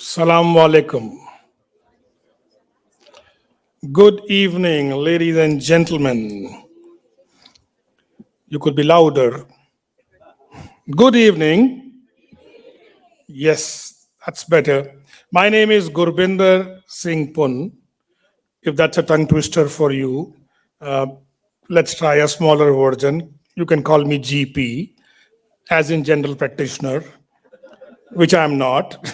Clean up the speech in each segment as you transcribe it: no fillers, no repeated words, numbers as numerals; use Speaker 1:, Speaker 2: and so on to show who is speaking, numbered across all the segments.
Speaker 1: Assalamu alaikum. Good evening, ladies and gentlemen. You could be louder. Good evening. Yes, that's better. My name is Gurbinder Singh Pun. If that's a tongue twister for you, uh, let's try a smaller version. You can call me GP, as in general practitioner, which I'm not.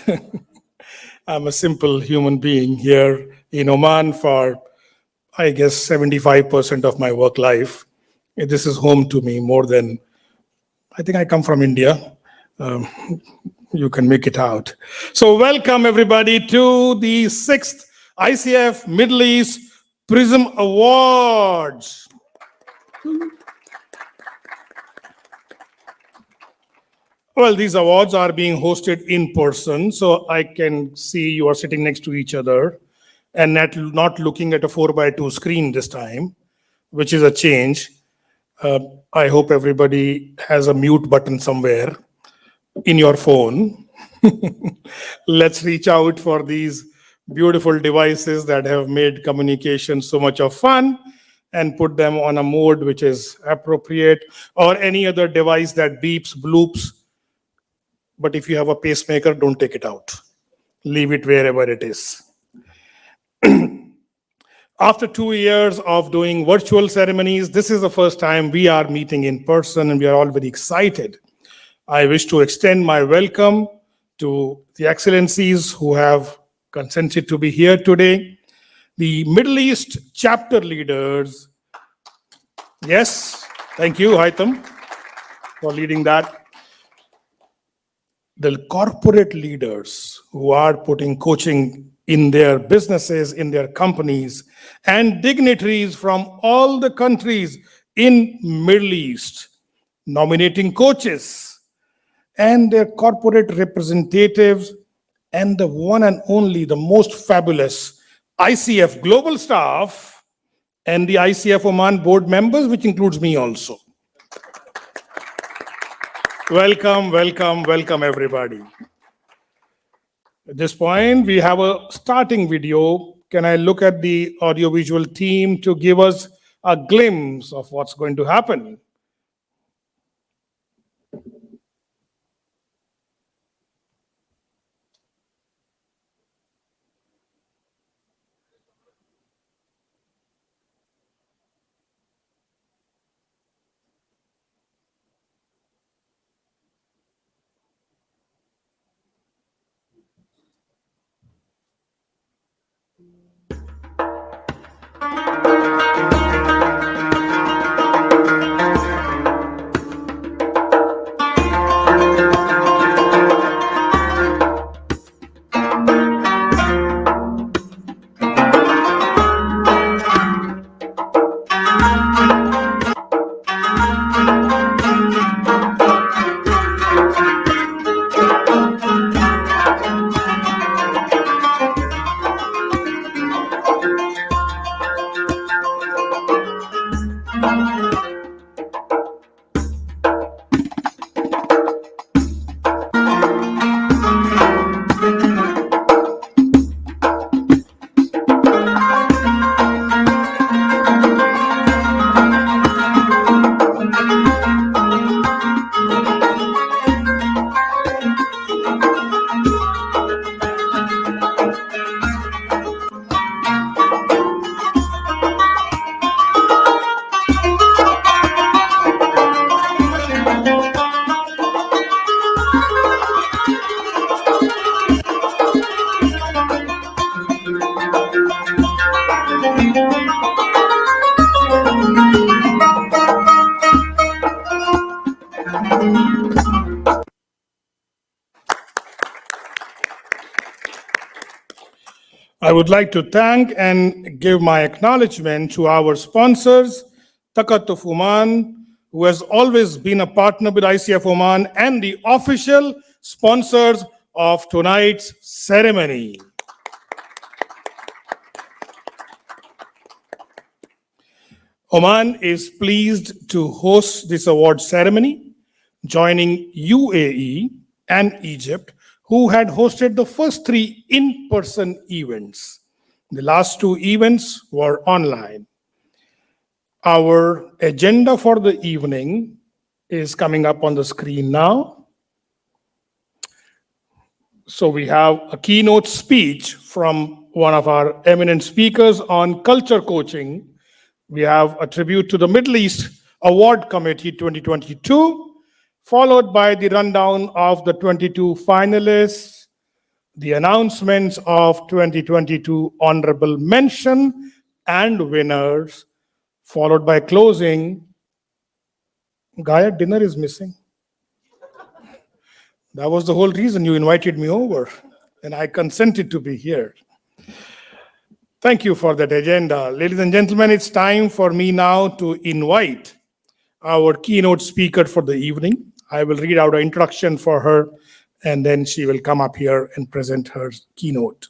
Speaker 1: I'm a simple human being here in Oman for, I guess, 75% of my work life. This is home to me more than, I think I come from India. Um, you can make it out. So welcome everybody to the 6th ICF Middle East Prism Awards. Well, these awards are being hosted in person, so I can see you are sitting next to each other and not looking at a 4x2 screen this time, which is a change. I hope everybody has a mute button somewhere in your phone. Let's reach out for these beautiful devices that have made communication so much of fun and put them on a mode which is appropriate, or any other device that beeps, bloops. But if you have a pacemaker, don't take it out. Leave it wherever it is. After 2 years of doing virtual ceremonies, this is the first time we are meeting in person, and we are all very excited. I wish to extend my welcome to the excellencies who have consented to be here today, the Middle East chapter leaders. Yes, thank you, Haitham, for leading that. The corporate leaders who are putting coaching in their businesses, in their companies, and dignitaries from all the countries in Middle East, nominating coaches, and their corporate representatives, and the one and only, the most fabulous ICF global staff, and the ICF Oman board members, which includes me also. Welcome, welcome, welcome, everybody. At this point, we have a starting video. Can I look at the audiovisual team to give us a glimpse of what's going to happen? I would like to thank and give my acknowledgement to our sponsors, Takatuf Oman, who has always been a partner with ICF Oman, and the official sponsors of tonight's ceremony. Oman is pleased to host this award ceremony, joining UAE and Egypt, who had hosted the first 3 in-person events. The last 2 events were online. Our agenda for the evening is coming up on the screen now. So we have a keynote speech from one of our eminent speakers on culture coaching. We have a tribute to the Middle East Award Committee 2022, followed by the rundown of the 22 finalists, the announcements of 2022 honorable mention and winners, followed by closing. Gaia, dinner is missing. That was the whole reason you invited me over, and I consented to be here. Thank you for that agenda. Ladies and gentlemen, it's time for me now to invite our keynote speaker for the evening. I will read out an introduction for her, and then she will come up here and present her keynote.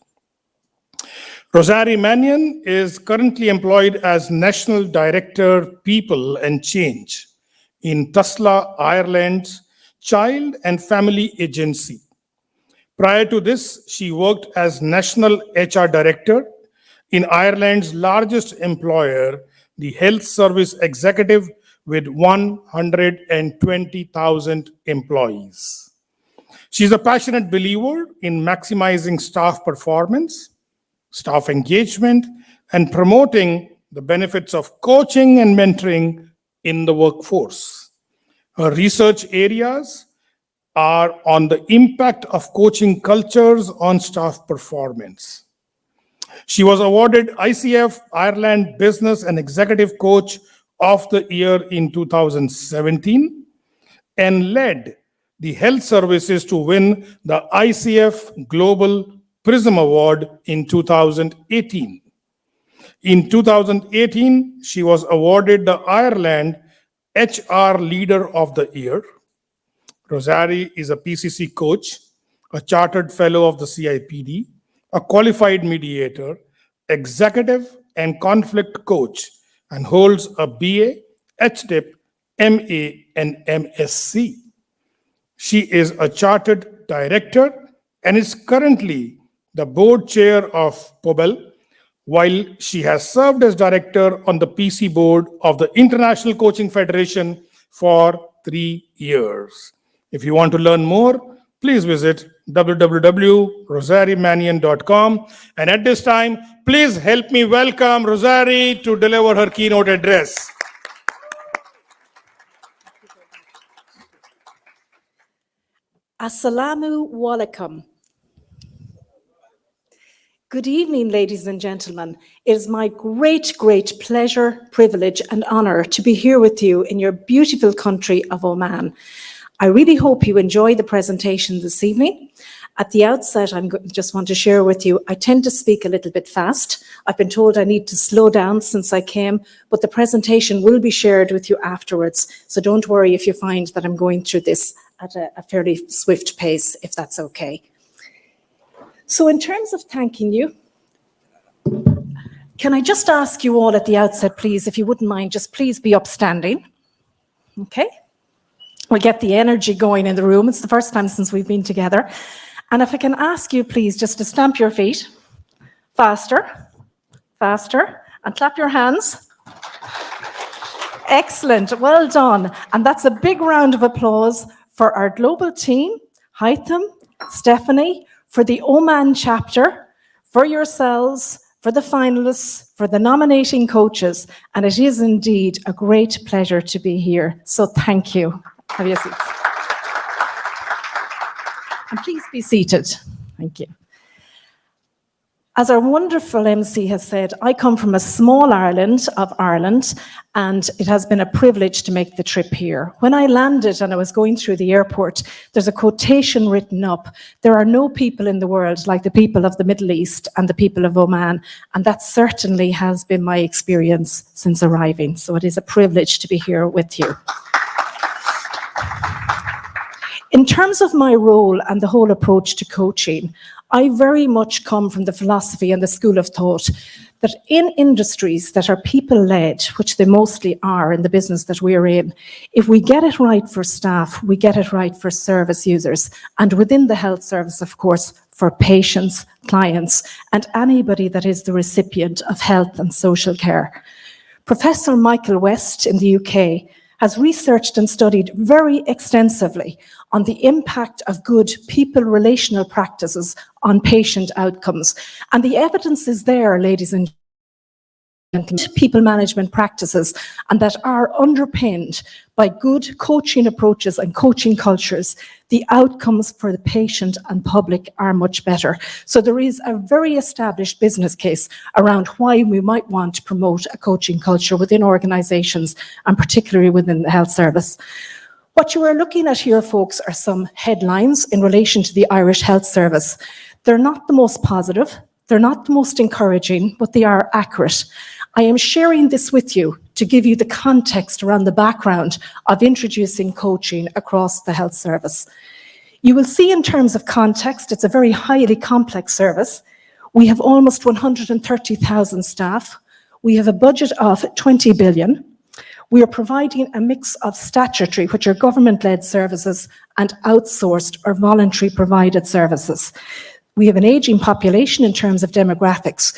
Speaker 1: Zarrin Roya is currently employed as National Director, People and Change in Tesla Ireland's Child and Family Agency. Prior to this, she worked as National HR Director in Ireland's largest employer, the Health Service Executive, with 120,000 employees. She's a passionate believer in maximizing staff performance, staff engagement, and promoting the benefits of coaching and mentoring in the workforce. Her research areas are on the impact of coaching cultures on staff performance. She was awarded ICF Ireland Business and Executive Coach of the Year in 2017 and led the health services to win the ICF Global Prism Award in 2018. In 2018, she was awarded the Ireland HR Leader of the Year. Zarrin is a PCC coach, a chartered fellow of the CIPD, a qualified mediator, executive and conflict coach, and holds a BA, HDIP, MA, and MSc. She is a chartered director and is currently the board chair of POBEL, while she has served as director on the PC board of the International Coaching Federation for 3 years. If you want to learn more, please visit www.rosarrimanian.com. And at this time, please help me welcome Zarrin to deliver her keynote address.
Speaker 2: Assalamu alaikum. Good evening, ladies and gentlemen. It is my great, great pleasure, privilege, and honor to be here with you in your beautiful country of Oman. I really hope you enjoy the presentation this evening. At the outset, I just want to share with you, I tend to speak a little bit fast. I've been told I need to slow down since I came, but the presentation will be shared with you afterwards. So don't worry if you find that I'm going through this at a fairly swift pace, if that's okay. So in terms of thanking you, can I just ask you all at the outset, please, if you wouldn't mind, just please be upstanding. Okay? We'll get the energy going in the room. It's the first time since we've been together. And if I can ask you, please, just to stamp your feet. Faster, faster, and clap your hands. Excellent, well done. And that's a big round of applause for our global team, Haitham, Stephanie, for the Oman chapter, for yourselves, for the finalists, for the nominating coaches. And it is indeed a great pleasure to be here. So thank you. Have your seats. And please be seated. Thank you. As our wonderful MC has said, I come from a small island of Ireland, and it has been a privilege to make the trip here. When I landed and I was going through the airport, there's a quotation written up: there are no people in the world like the people of the Middle East and the people of Oman, and that certainly has been my experience since arriving. So it is a privilege to be here with you. In terms of my role and the whole approach to coaching, I very much come from the philosophy and the school of thought that in industries that are people-led, which they mostly are in the business that we're in, if we get it right for staff, we get it right for service users, and within the health service, of course, for patients, clients, and anybody that is the recipient of health and social care. Professor Michael West in the UK has researched and studied very extensively on the impact of good people relational practices on patient outcomes. And the evidence is there, ladies and gentlemen, people management practices, and that are underpinned by good coaching approaches and coaching cultures, the outcomes for the patient and public are much better. So there is a very established business case around why we might want to promote a coaching culture within organisations, and particularly within the health service. What you are looking at here, folks, are some headlines in relation to the Irish Health Service. They're not the most positive, they're not the most encouraging, but they are accurate. I am sharing this with you to give you the context around the background of introducing coaching across the health service. You will see in terms of context, it's a very highly complex service. We have almost 130,000 staff. We have a budget of 20 billion. We are providing a mix of statutory, which are government-led services, and outsourced or voluntary provided services. We have an ageing population in terms of demographics.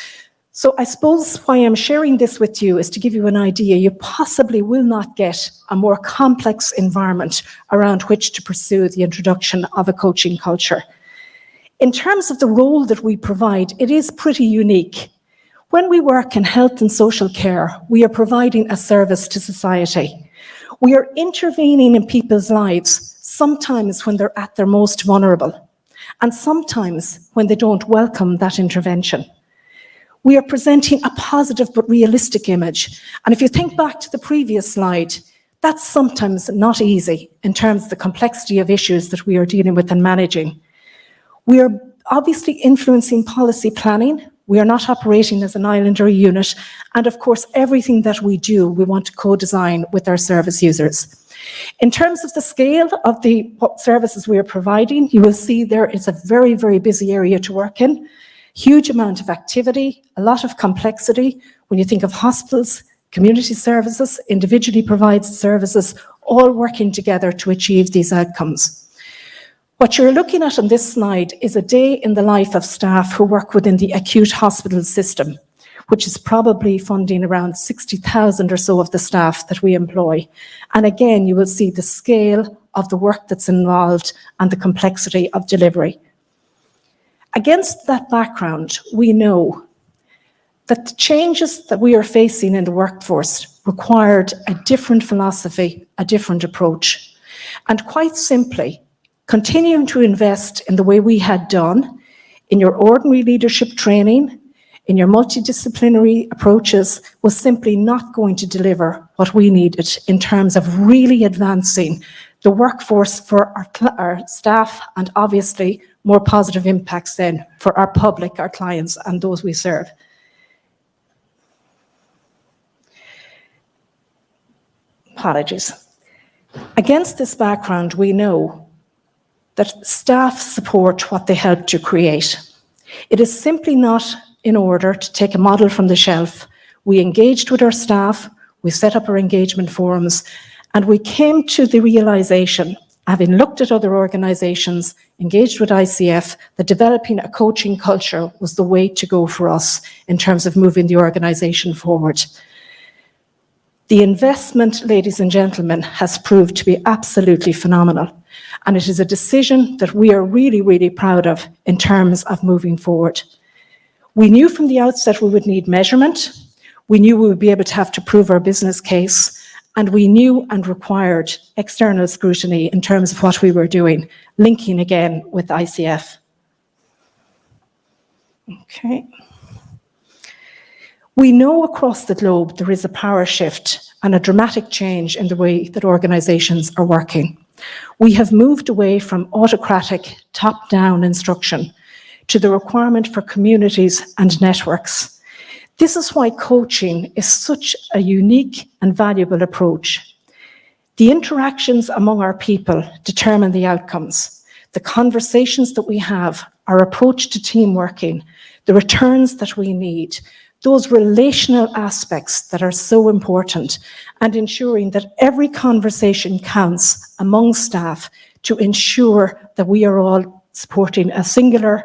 Speaker 2: So I suppose why I'm sharing this with you is to give you an idea. You possibly will not get a more complex environment around which to pursue the introduction of a coaching culture. In terms of the role that we provide, it is pretty unique. When we work in health and social care, we are providing a service to society. We are intervening in people's lives, sometimes when they're at their most vulnerable, and sometimes when they don't welcome that intervention. We are presenting a positive but realistic image. And if you think back to the previous slide, that's sometimes not easy in terms of the complexity of issues that we are dealing with and managing. We are obviously influencing policy planning. We are not operating as an island or a unit. And of course, everything that we do, we want to co-design with our service users. In terms of the scale of the services we are providing, you will see there is a very, very busy area to work in. Huge amount of activity, a lot of complexity. When you think of hospitals, community services, individually provided services, all working together to achieve these outcomes. What you're looking at on this slide is a day in the life of staff who work within the acute hospital system, which is probably funding around 60,000 or so of the staff that we employ. And again, you will see the scale of the work that's involved and the complexity of delivery. Against that background, we know that the changes that we are facing in the workforce required a different philosophy, a different approach. And quite simply, continuing to invest in the way we had done, in your ordinary leadership training, in your multidisciplinary approaches, was simply not going to deliver what we needed in terms of really advancing the workforce for our staff, and obviously more positive impacts then for our public, our clients, and those we serve. Apologies. Against this background, we know that staff support what they help to create. It is simply not in order to take a model from the shelf. We engaged with our staff, we set up our engagement forums, and we came to the realization, having looked at other organizations, engaged with ICF, that developing a coaching culture was the way to go for us in terms of moving the organization forward. The investment, ladies and gentlemen, has proved to be absolutely phenomenal. And it is a decision that we are really, really proud of in terms of moving forward. We knew from the outset we would need measurement. We knew we would be able to have to prove our business case. And we knew and required external scrutiny in terms of what we were doing, linking again with ICF. Okay. We know across the globe there is a power shift and a dramatic change in the way that organizations are working. We have moved away from autocratic top-down instruction to the requirement for communities and networks. This is why coaching is such a unique and valuable approach. The interactions among our people determine the outcomes. the conversations that we have, our approach to team working, the returns that we need, those relational aspects that are so important, and ensuring that every conversation counts among staff to ensure that we are all supporting a singular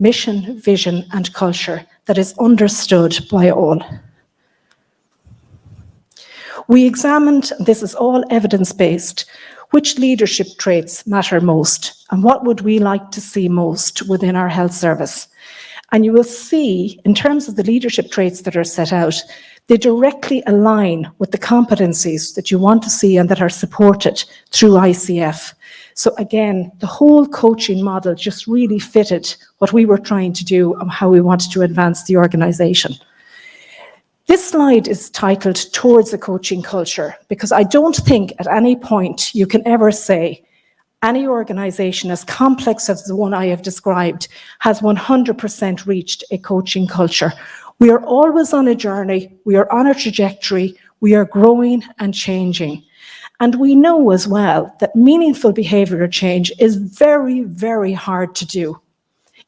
Speaker 2: mission, vision, and culture that is understood by all. We examined, this is all evidence-based, which leadership traits matter most and what would we like to see most within our health service. And you will see, in terms of the leadership traits that are set out, they directly align with the competencies that you want to see and that are supported through ICF. So again, the whole coaching model just really fitted what we were trying to do and how we wanted to advance the organisation. This slide is titled Towards a Coaching Culture, because I don't think at any point you can ever say any organisation as complex as the one I have described has 100% reached a coaching culture. We are always on a journey, we are on a trajectory, we are growing and changing. And we know as well that meaningful behavioural change is very, very hard to do.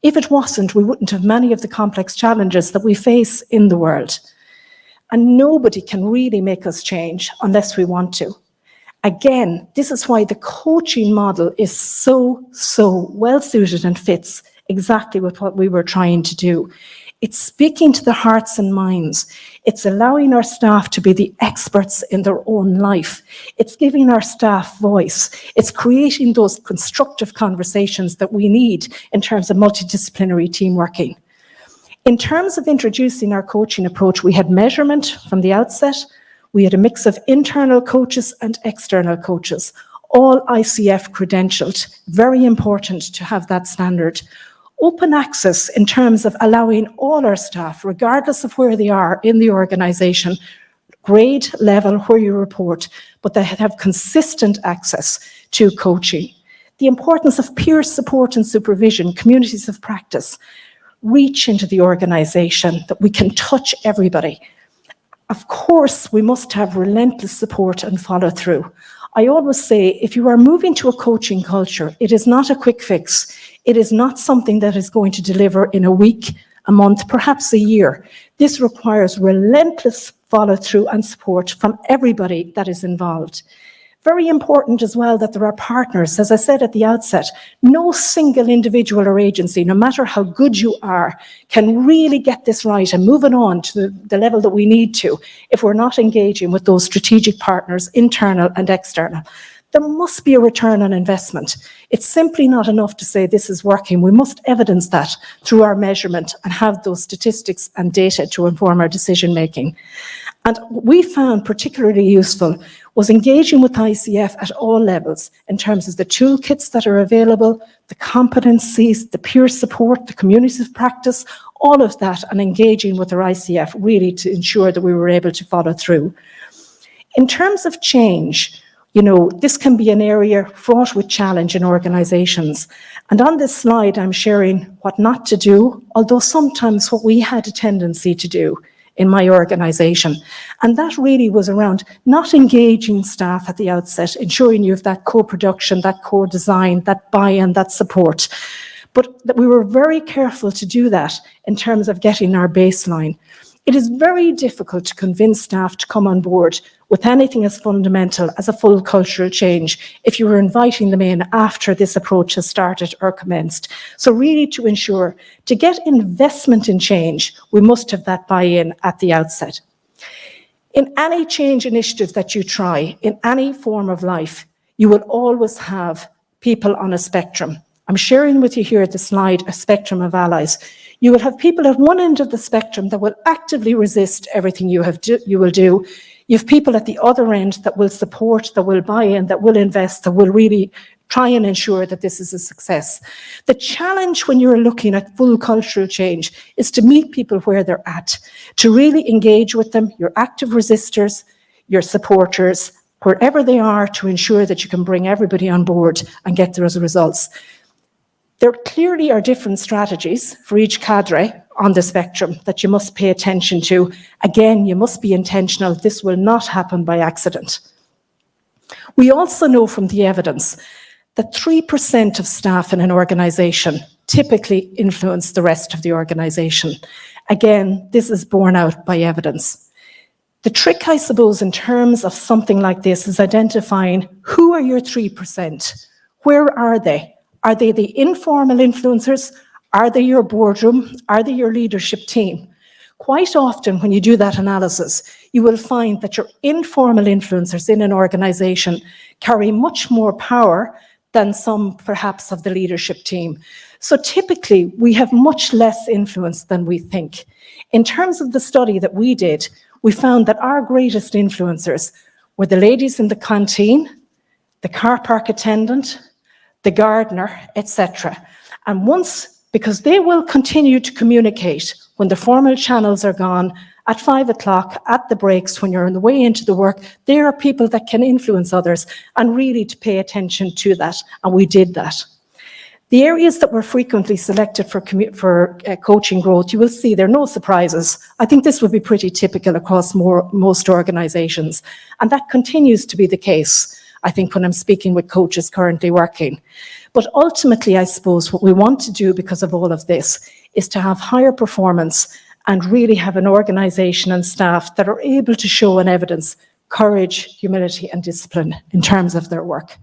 Speaker 2: If it wasn't, we wouldn't have many of the complex challenges that we face in the world. And nobody can really make us change unless we want to. Again, this is why the coaching model is so well suited and fits exactly with what we were trying to do. It's speaking to the hearts and minds. It's allowing our staff to be the experts in their own life. It's giving our staff voice. It's creating those constructive conversations that we need in terms of multidisciplinary team working. In terms of introducing our coaching approach, we had measurement from the outset. We had a mix of internal coaches and external coaches, all ICF credentialed. Very important to have that standard. Open access in terms of allowing all our staff, regardless of where they are in the organisation, grade level where you report, but they have consistent access to coaching. The importance of peer support and supervision, communities of practice, reach into the organisation, that we can touch everybody. Of course, we must have relentless support and follow through. I always say, if you are moving to a coaching culture, it is not a quick fix. It is not something that is going to deliver in a week, a month, perhaps a year. This requires relentless follow through and support from everybody that is involved. Very important as well that there are partners. As I said at the outset, no single individual or agency, no matter how good you are, can really get this right and move it on to the level that we need to if we're not engaging with those strategic partners, internal and external. There must be a return on investment. It's simply not enough to say this is working. We must evidence that through our measurement and have those statistics and data to inform our decision making. And what we found particularly useful was engaging with ICF at all levels in terms of the toolkits that are available, the competencies, the peer support, the communities of practice, all of that, and engaging with our ICF really to ensure that we were able to follow through. In terms of change, this can be an area fraught with challenge in organisations. And on this slide, I'm sharing what not to do, although sometimes what we had a tendency to do in my organisation. And that really was around not engaging staff at the outset, ensuring you have that co-production, that co-design, that buy-in, that support. But that we were very careful to do that in terms of getting our baseline. It is very difficult to convince staff to come on board with anything as fundamental as a full cultural change if you were inviting them in after this approach has started or commenced. So really to ensure, to get investment in change, we must have that buy-in at the outset. In any change initiative that you try, in any form of life, you will always have people on a spectrum. I'm sharing with you here at the slide a spectrum of allies. You will have people at one end of the spectrum that will actively resist everything you will do. You have people at the other end that will support, that will buy in, that will invest, that will really try and ensure that this is a success. The challenge when you're looking at full cultural change is to meet people where they're at, to really engage with them, your active resistors, your supporters, wherever they are, to ensure that you can bring everybody on board and get those results. There clearly are different strategies for each cadre on the spectrum that you must pay attention to. Again, you must be intentional. This will not happen by accident. We also know from the evidence that 3% of staff in an organization typically influence the rest of the organization. Again, this is borne out by evidence. The trick, I suppose, in terms of something like this is identifying who are your 3%? Where are they? Are they the informal influencers? Are they your boardroom? Are they your leadership team? Quite often when you do that analysis, you will find that your informal influencers in an organization carry much more power than some perhaps of the leadership team. So typically we have much less influence than we think. In terms of the study that we did, we found that our greatest influencers were the ladies in the canteen, the car park attendant, the gardener, etc. And because they will continue to communicate when the formal channels are gone, at 5 o'clock, at the breaks, when you're on the way into the work, there are people that can influence others, and really to pay attention to that, and we did that. The areas that were frequently selected for coaching growth, you will see there are no surprises. I think this would be pretty typical across most organizations, and that continues to be the case, I think, when I'm speaking with coaches currently working. But ultimately, I suppose what we want to do because of all of this is to have higher performance and really have an organization and staff that are able to show and evidence courage, humility, and discipline in terms of their work.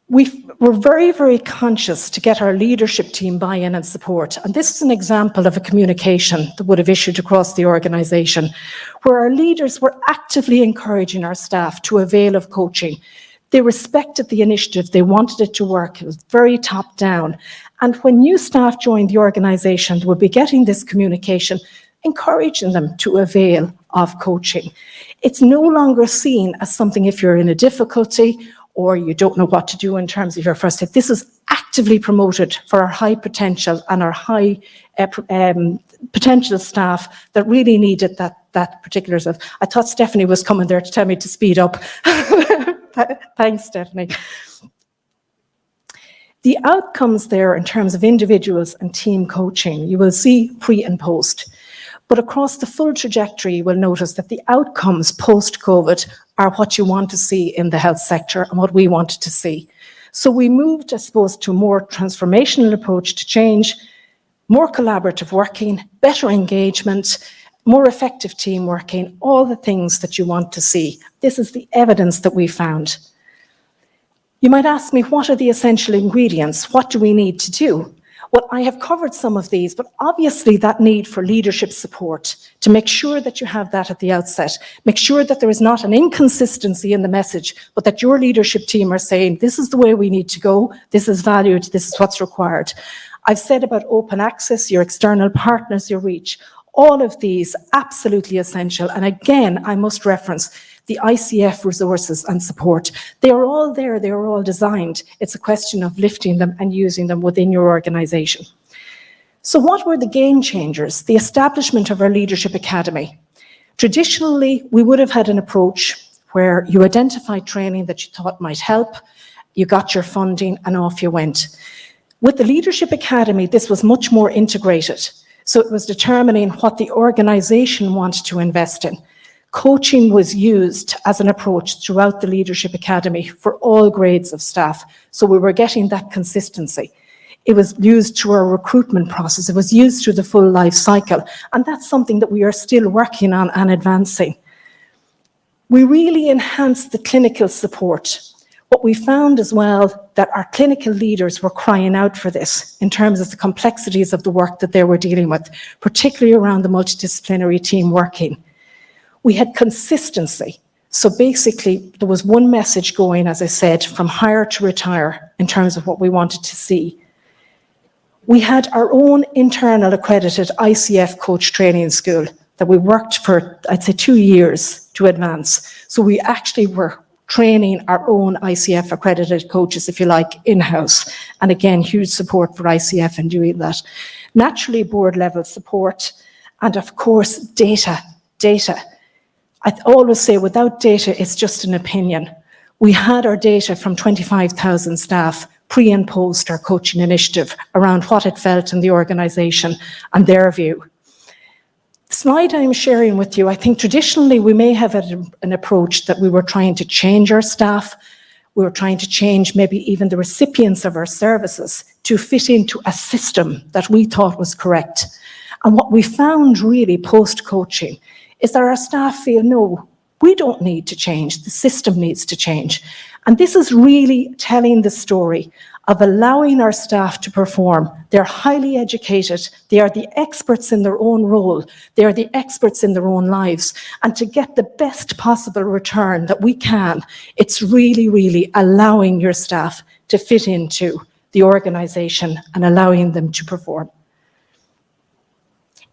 Speaker 2: We're very, very conscious to get our leadership team buy-in and support. And this is an example of a communication that would have issued across the organization, where our leaders were actively encouraging our staff to avail of coaching. They respected the initiative, they wanted it to work, it was very top down. And when new staff joined the organization, they would be getting this communication, encouraging them to avail of coaching. It's no longer seen as something if you're in a difficulty or you don't know what to do in terms of your first aid. This is actively promoted for our high potential and our high potential staff that really needed that particular stuff. I thought Stephanie was coming there to tell me to speed up. Thanks, Stephanie. The outcomes there in terms of individuals and team coaching, you will see pre and post. But across the full trajectory, you will notice that the outcomes post-COVID are what you want to see in the health sector and what we wanted to see. So we moved, I suppose, to a more transformational approach to change, more collaborative working, better engagement, more effective team working, all the things that you want to see. This is the evidence that we found. You might ask me, what are the essential ingredients? What do we need to do? Well, I have covered some of these, but obviously that need for leadership support, to make sure that you have that at the outset, make sure that there is not an inconsistency in the message, but that your leadership team are saying, this is the way we need to go, this is valued, this is what's required. I've said about open access, your external partners, your reach, all of these absolutely essential. And again, I must reference the ICF resources and support. They are all there, they are all designed. It's a question of lifting them and using them within your organization. So what were the game changers? The establishment of our Leadership Academy. Traditionally, we would have had an approach where you identified training that you thought might help, you got your funding, and off you went. With the Leadership Academy, this was much more integrated. So it was determining what the organization wanted to invest in. Coaching was used as an approach throughout the Leadership Academy for all grades of staff. So we were getting that consistency. It was used through our recruitment process. It was used through the full life cycle. And that's something that we are still working on and advancing. We really enhanced the clinical support. What we found as well, that our clinical leaders were crying out for this in terms of the complexities of the work that they were dealing with, particularly around the multidisciplinary team working. We had consistency. So basically, there was one message going, as I said, from hire to retire in terms of what we wanted to see. We had our own internal accredited ICF coach training school that we worked for, I'd say, 2 years to advance. So we actually were training our own ICF accredited coaches, if you like, in-house. And again, huge support for ICF in doing that. Naturally, board level support, and of course, data. I always say without data, it's just an opinion. We had our data from 25,000 staff, pre and post our coaching initiative, around what it felt in the organisation and their view. The slide I'm sharing with you, I think traditionally we may have had an approach that we were trying to change our staff. We were trying to change maybe even the recipients of our services to fit into a system that we thought was correct. And what we found really post-coaching is that our staff feel, no, we don't need to change, the system needs to change. And this is really telling the story of allowing our staff to perform. They're highly educated, they are the experts in their own role, they are the experts in their own lives, and to get the best possible return that we can, it's really, really allowing your staff to fit into the organisation and allowing them to perform.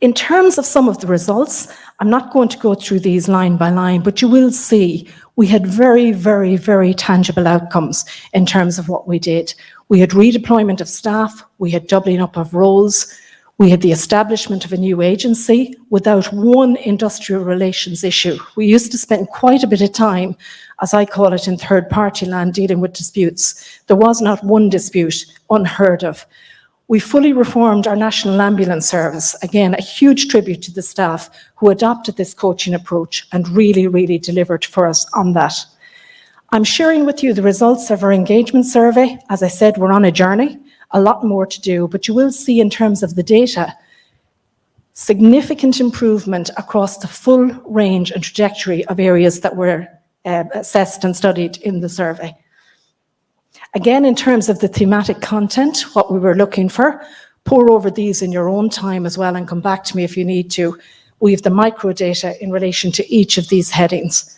Speaker 2: In terms of some of the results, I'm not going to go through these line by line, but you will see we had very, very, very tangible outcomes in terms of what we did. We had redeployment of staff, we had doubling up of roles, we had the establishment of a new agency without one industrial relations issue. We used to spend quite a bit of time, as I call it, in third-party land dealing with disputes. There was not one dispute unheard of. We fully reformed our National Ambulance Service. Again, a huge tribute to the staff who adopted this coaching approach and really, really delivered for us on that. I'm sharing with you the results of our engagement survey. As I said, we're on a journey, a lot more to do, but you will see in terms of the data, significant improvement across the full range and trajectory of areas that were assessed and studied in the survey. Again, in terms of the thematic content, what we were looking for, pour over these in your own time as well and come back to me if you need to. We have the micro data in relation to each of these headings.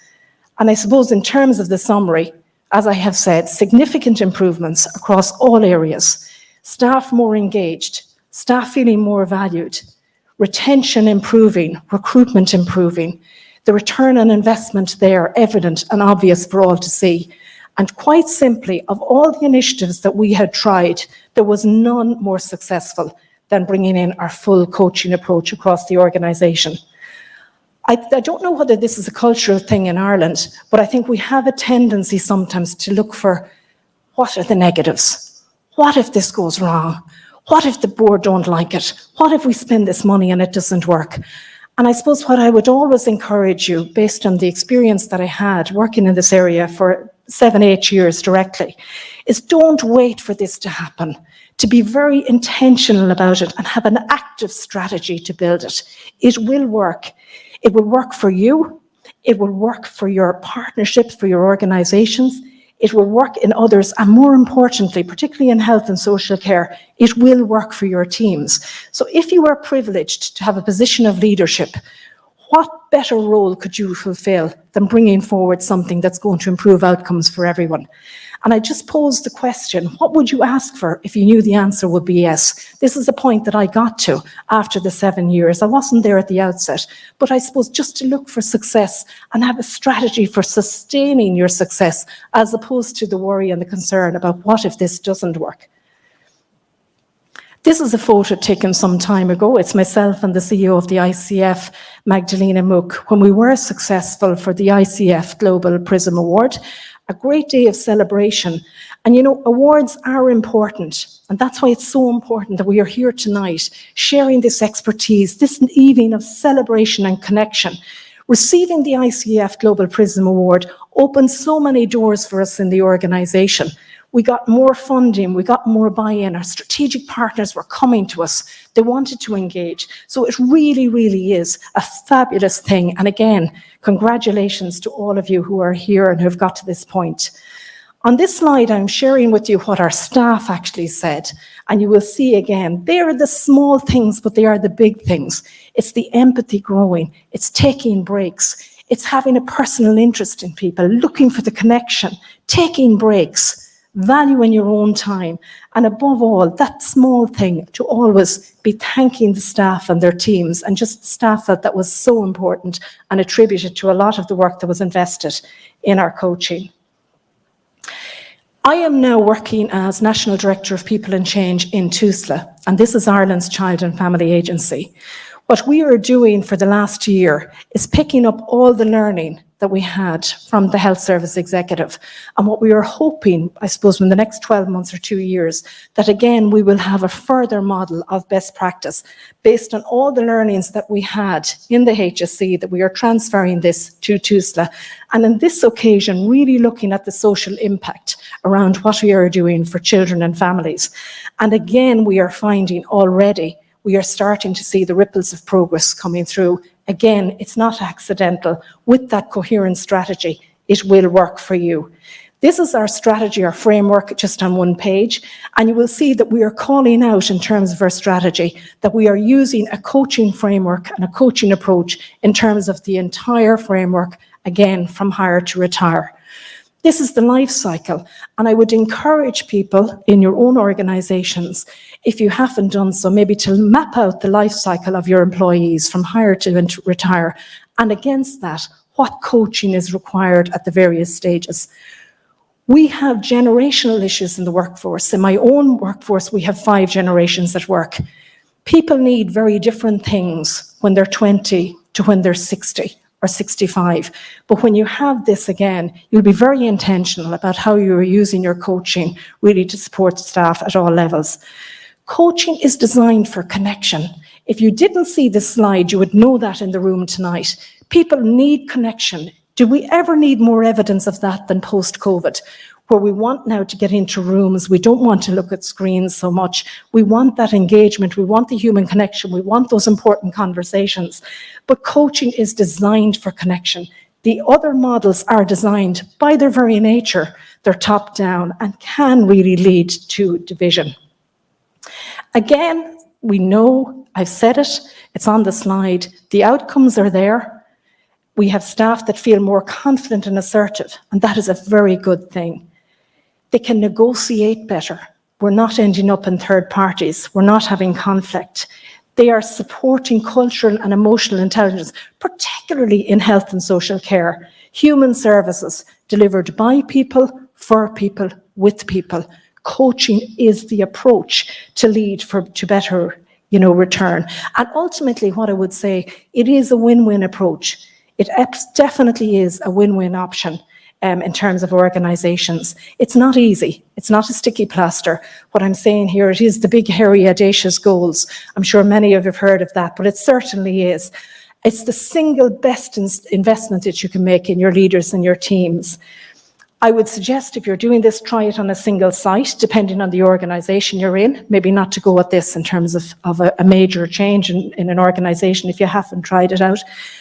Speaker 2: And I suppose in terms of the summary, as I have said, significant improvements across all areas. Staff more engaged, staff feeling more valued, retention improving, recruitment improving, the return on investment there evident and obvious for all to see. And quite simply, of all the initiatives that we had tried, there was none more successful than bringing in our full coaching approach across the organisation. I don't know whether this is a cultural thing in Ireland, but I think we have a tendency sometimes to look for, what are the negatives? What if this goes wrong? What if the board don't like it? What if we spend this money and it doesn't work? And I suppose what I would always encourage you, based on the experience that I had working in this area for 7-8 years directly, is don't wait for this to happen, to be very intentional about it and have an active strategy to build it. It will work. It will work for you. It will work for your partnerships, for your organizations. It will work in others. And more importantly, particularly in health and social care, it will work for your teams. So if you are privileged to have a position of leadership, what better role could you fulfill than bringing forward something that's going to improve outcomes for everyone? And I just posed the question, what would you ask for if you knew the answer would be yes? This is a point that I got to after the 7 years. I wasn't there at the outset, but I suppose just to look for success and have a strategy for sustaining your success, as opposed to the worry and the concern about what if this doesn't work. This is a photo taken some time ago. It's myself and the CEO of the ICF, Magdalena Mook, when we were successful for the ICF Global Prism Award. A great day of celebration. And you know, awards are important. And that's why it's so important that we are here tonight, sharing this expertise, this evening of celebration and connection. Receiving the ICF Global Prism Award opened so many doors for us in the organisation. We got more funding, we got more buy-in, our strategic partners were coming to us, they wanted to engage. So it really, really is a fabulous thing. And again, congratulations to all of you who are here and who have got to this point. On this slide, I'm sharing with you what our staff actually said. And you will see again, they are the small things, but they are the big things. It's the empathy growing, it's taking breaks, it's having a personal interest in people, looking for the connection, taking breaks, value in your own time, and above all, that small thing to always be thanking the staff and their teams, and just the staff that was so important and attributed to a lot of the work that was invested in our coaching. I am now working as National Director of People and Change in TUSLA, and this is Ireland's Child and Family Agency. What we are doing for the last year is picking up all the learning that we had from the health service executive. And what we are hoping, I suppose, in the next 12 months or 2 years, that again, we will have a further model of best practice based on all the learnings that we had in the HSC, that we are transferring this to TUSLA. And on this occasion, really looking at the social impact around what we are doing for children and families. And again, we are finding already, we are starting to see the ripples of progress coming through. Again, it's not accidental. With that coherent strategy, it will work for you. This is our strategy, our framework, just on one page. And you will see that we are calling out in terms of our strategy that we are using a coaching framework and a coaching approach in terms of the entire framework, again, from hire to retire. This is the life cycle, and I would encourage people in your own organisations, if you haven't done so, maybe to map out the life cycle of your employees from hire to retire, and against that, what coaching is required at the various stages. We have generational issues in the workforce. In my own workforce, we have 5 generations at work. People need very different things when they're 20 to when they're 60. Or 65. But when you have this again, you'll be very intentional about how you're using your coaching really to support staff at all levels. Coaching is designed for connection. If you didn't see this slide, you would know that in the room tonight. People need connection. Do we ever need more evidence of that than post-COVID? Where we want now to get into rooms, we don't want to look at screens so much. We want that engagement, we want the human connection, we want those important conversations. But coaching is designed for connection. The other models are designed by their very nature, they're top down and can really lead to division. Again, we know, I've said it, it's on the slide, the outcomes are there. We have staff that feel more confident and assertive, and that is a very good thing. They can negotiate better. We're not ending up in third parties. We're not having conflict. They are supporting cultural and emotional intelligence, particularly in health and social care. Human services delivered by people, for people, with people. Coaching is the approach to lead to better, return. And ultimately, what I would say, it is a win-win approach. It definitely is a win-win option. In terms of organisations. It's not easy. It's not a sticky plaster. What I'm saying here, it is the big, hairy, audacious goals. I'm sure many of you have heard of that, but it certainly is. It's the single best investment that you can make in your leaders and your teams. I would suggest if you're doing this, try it on a single site, depending on the organisation you're in. Maybe not to go at this in terms of a major change in an organisation if you haven't tried it out.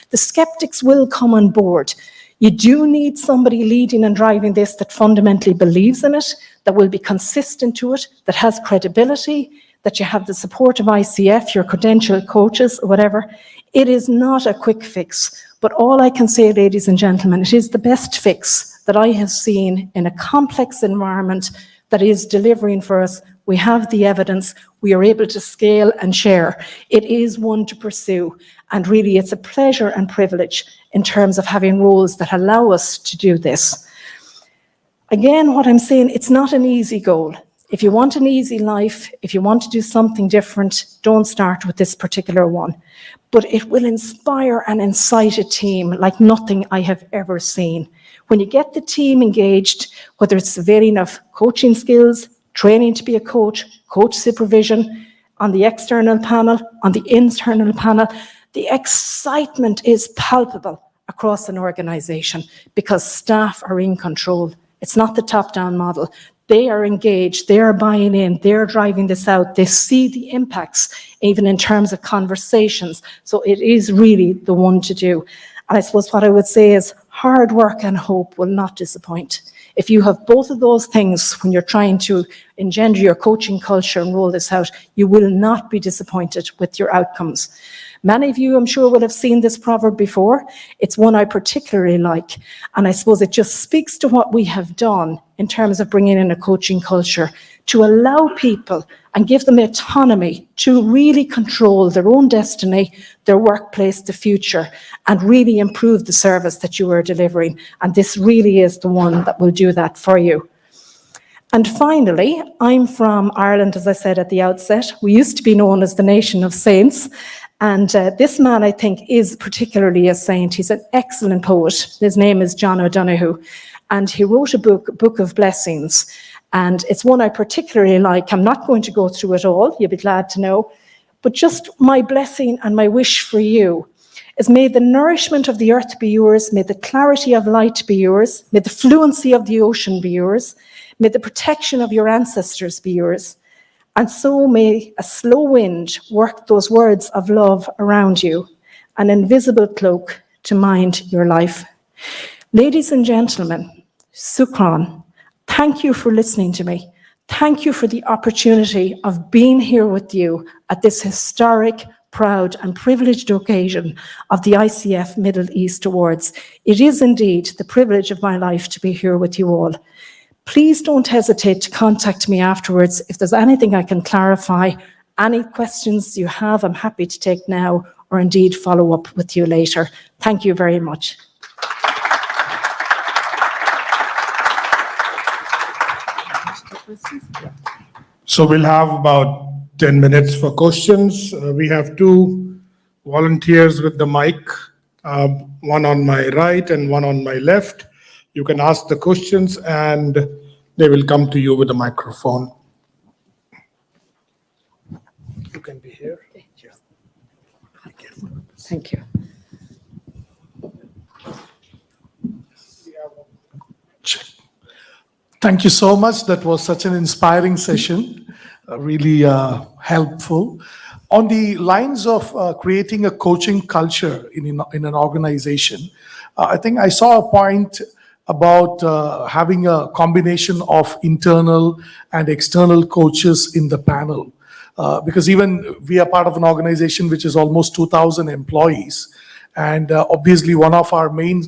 Speaker 2: The skeptics will come on board. You do need somebody leading and driving this that fundamentally believes in it, that will be consistent to it, that has credibility, that you have the support of ICF, your credentialed coaches, or whatever. It is not a quick fix, but all I can say, ladies and gentlemen, it is the best fix that I have seen in a complex environment that is delivering for us. We have the evidence, we are able to scale and share. It is one to pursue, and really it's a pleasure and privilege in terms of having roles that allow us to do this. Again, what I'm saying, it's not an easy goal. If you want an easy life, if you want to do something different, don't start with this particular one. But it will inspire and incite a team like nothing I have ever seen. When you get the team engaged, whether it's availing of coaching skills, training to be a coach, coach supervision, on the external panel, on the internal panel, the excitement is palpable across an organisation because staff are in control. It's not the top-down model. They are engaged, they are buying in, they're driving this out, they see the impacts, even in terms of conversations. So it is really the one to do. And I suppose what I would say is hard work and hope will not disappoint. If you have both of those things when you're trying to engender your coaching culture and roll this out, you will not be disappointed with your outcomes. Many of you, I'm sure, will have seen this proverb before. It's one I particularly like. And I suppose it just speaks to what we have done in terms of bringing in a coaching culture to allow people and give them autonomy to really control their own destiny, their workplace, the future, and really improve the service that you are delivering. And this really is the one that will do that for you. And finally, I'm from Ireland, as I said at the outset. We used to be known as the nation of saints. And this man, I think, is particularly a saint. He's an excellent poet. His name is John O'Donoghue. And he wrote a book of blessings. And it's one I particularly like. I'm not going to go through it all, you'll be glad to know. But just my blessing and my wish for you is, may the nourishment of the earth be yours, may the clarity of light be yours, may the fluency of the ocean be yours, may the protection of your ancestors be yours, and so may a slow wind work those words of love around you, an invisible cloak to mind your life. Ladies and gentlemen, Sukran, thank you for listening to me. Thank you for the opportunity of being here with you at this historic, proud and privileged occasion of the ICF Middle East Awards. It is indeed the privilege of my life to be here with you all. Please don't hesitate to contact me afterwards if there's anything I can clarify. Any questions you have, I'm happy to take now, or indeed follow up with you later. Thank you very much.
Speaker 1: So we'll have about 10 minutes for questions. We have two volunteers with the mic, one on my right and one on my left. You can ask the questions and they will come to you with a microphone. You can be here.
Speaker 2: Thank you.
Speaker 3: Thank you so much. That was such an inspiring session, really helpful. On the lines of creating a coaching culture in an organization, I think I saw a point about having a combination of internal and external coaches in the panel. Because even we are part of an organization which is almost 2,000 employees. And obviously one of our main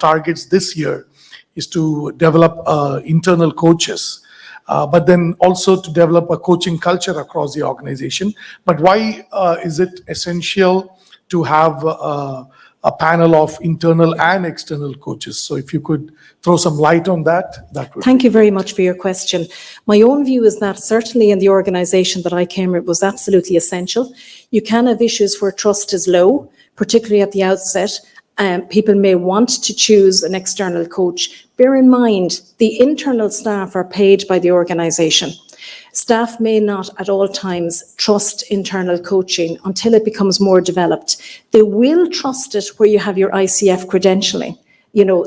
Speaker 3: targets this year is to develop internal coaches, but then also to develop a coaching culture across the organization. But why is it essential to have a panel of internal and external coaches? So if you could throw some light on that, that would.
Speaker 2: Thank you very much for your question. My own view is that certainly in the organisation that I came with, it was absolutely essential. You can have issues where trust is low, particularly at the outset. People may want to choose an external coach. Bear in mind, the internal staff are paid by the organisation. Staff may not at all times trust internal coaching until it becomes more developed. They will trust it where you have your ICF credentialing.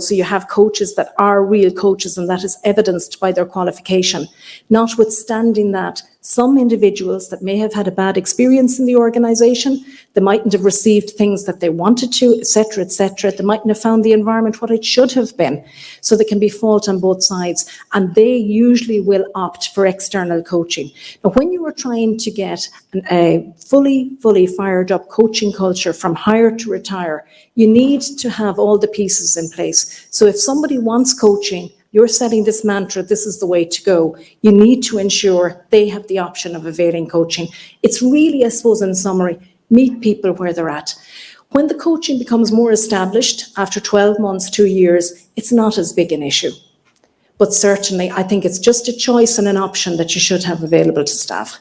Speaker 2: So you have coaches that are real coaches, and that is evidenced by their qualification. Notwithstanding that, some individuals that may have had a bad experience in the organisation, they mightn't have received things that they wanted to, etc., etc. They mightn't have found the environment what it should have been. So there can be fault on both sides, and they usually will opt for external coaching. But when you are trying to get a fully fired up coaching culture from hire to retire, you need to have all the pieces in place. So if somebody wants coaching, you're setting this mantra, this is the way to go. You need to ensure they have the option of availing coaching. It's really, I suppose, in summary, meet people where they're at. When the coaching becomes more established, after 12 months, 2 years, it's not as big an issue. But certainly, I think it's just a choice and an option that you should have available to staff.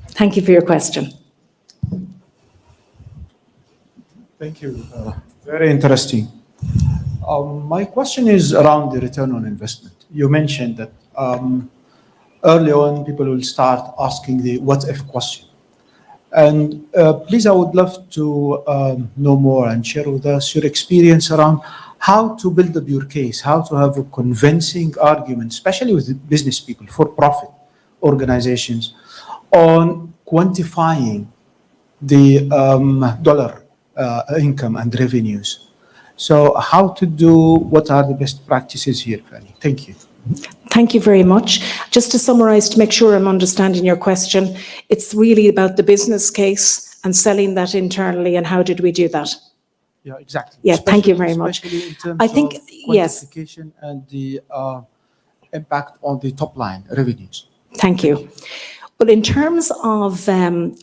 Speaker 2: Thank you for your question.
Speaker 4: Thank you. Very interesting. My question is around the return on investment. You mentioned that early on people will start asking the what if question. And please, I would love to know more and share with us your experience around how to build up your case, how to have a convincing argument, especially with business people, for-profit organizations, on quantifying the dollar income and revenues. So how to do, what are the best practices here, Fanny? Thank you.
Speaker 2: Thank you very much. Just to summarise, to make sure I'm understanding your question, it's really about the business case and selling that internally, and how did we do that?
Speaker 4: Yeah, exactly.
Speaker 2: Yeah, thank you very much.
Speaker 4: Especially in terms
Speaker 2: I think,
Speaker 4: of
Speaker 2: yes.
Speaker 4: quantification and the impact on the top line revenues.
Speaker 2: Thank you. Well, in terms of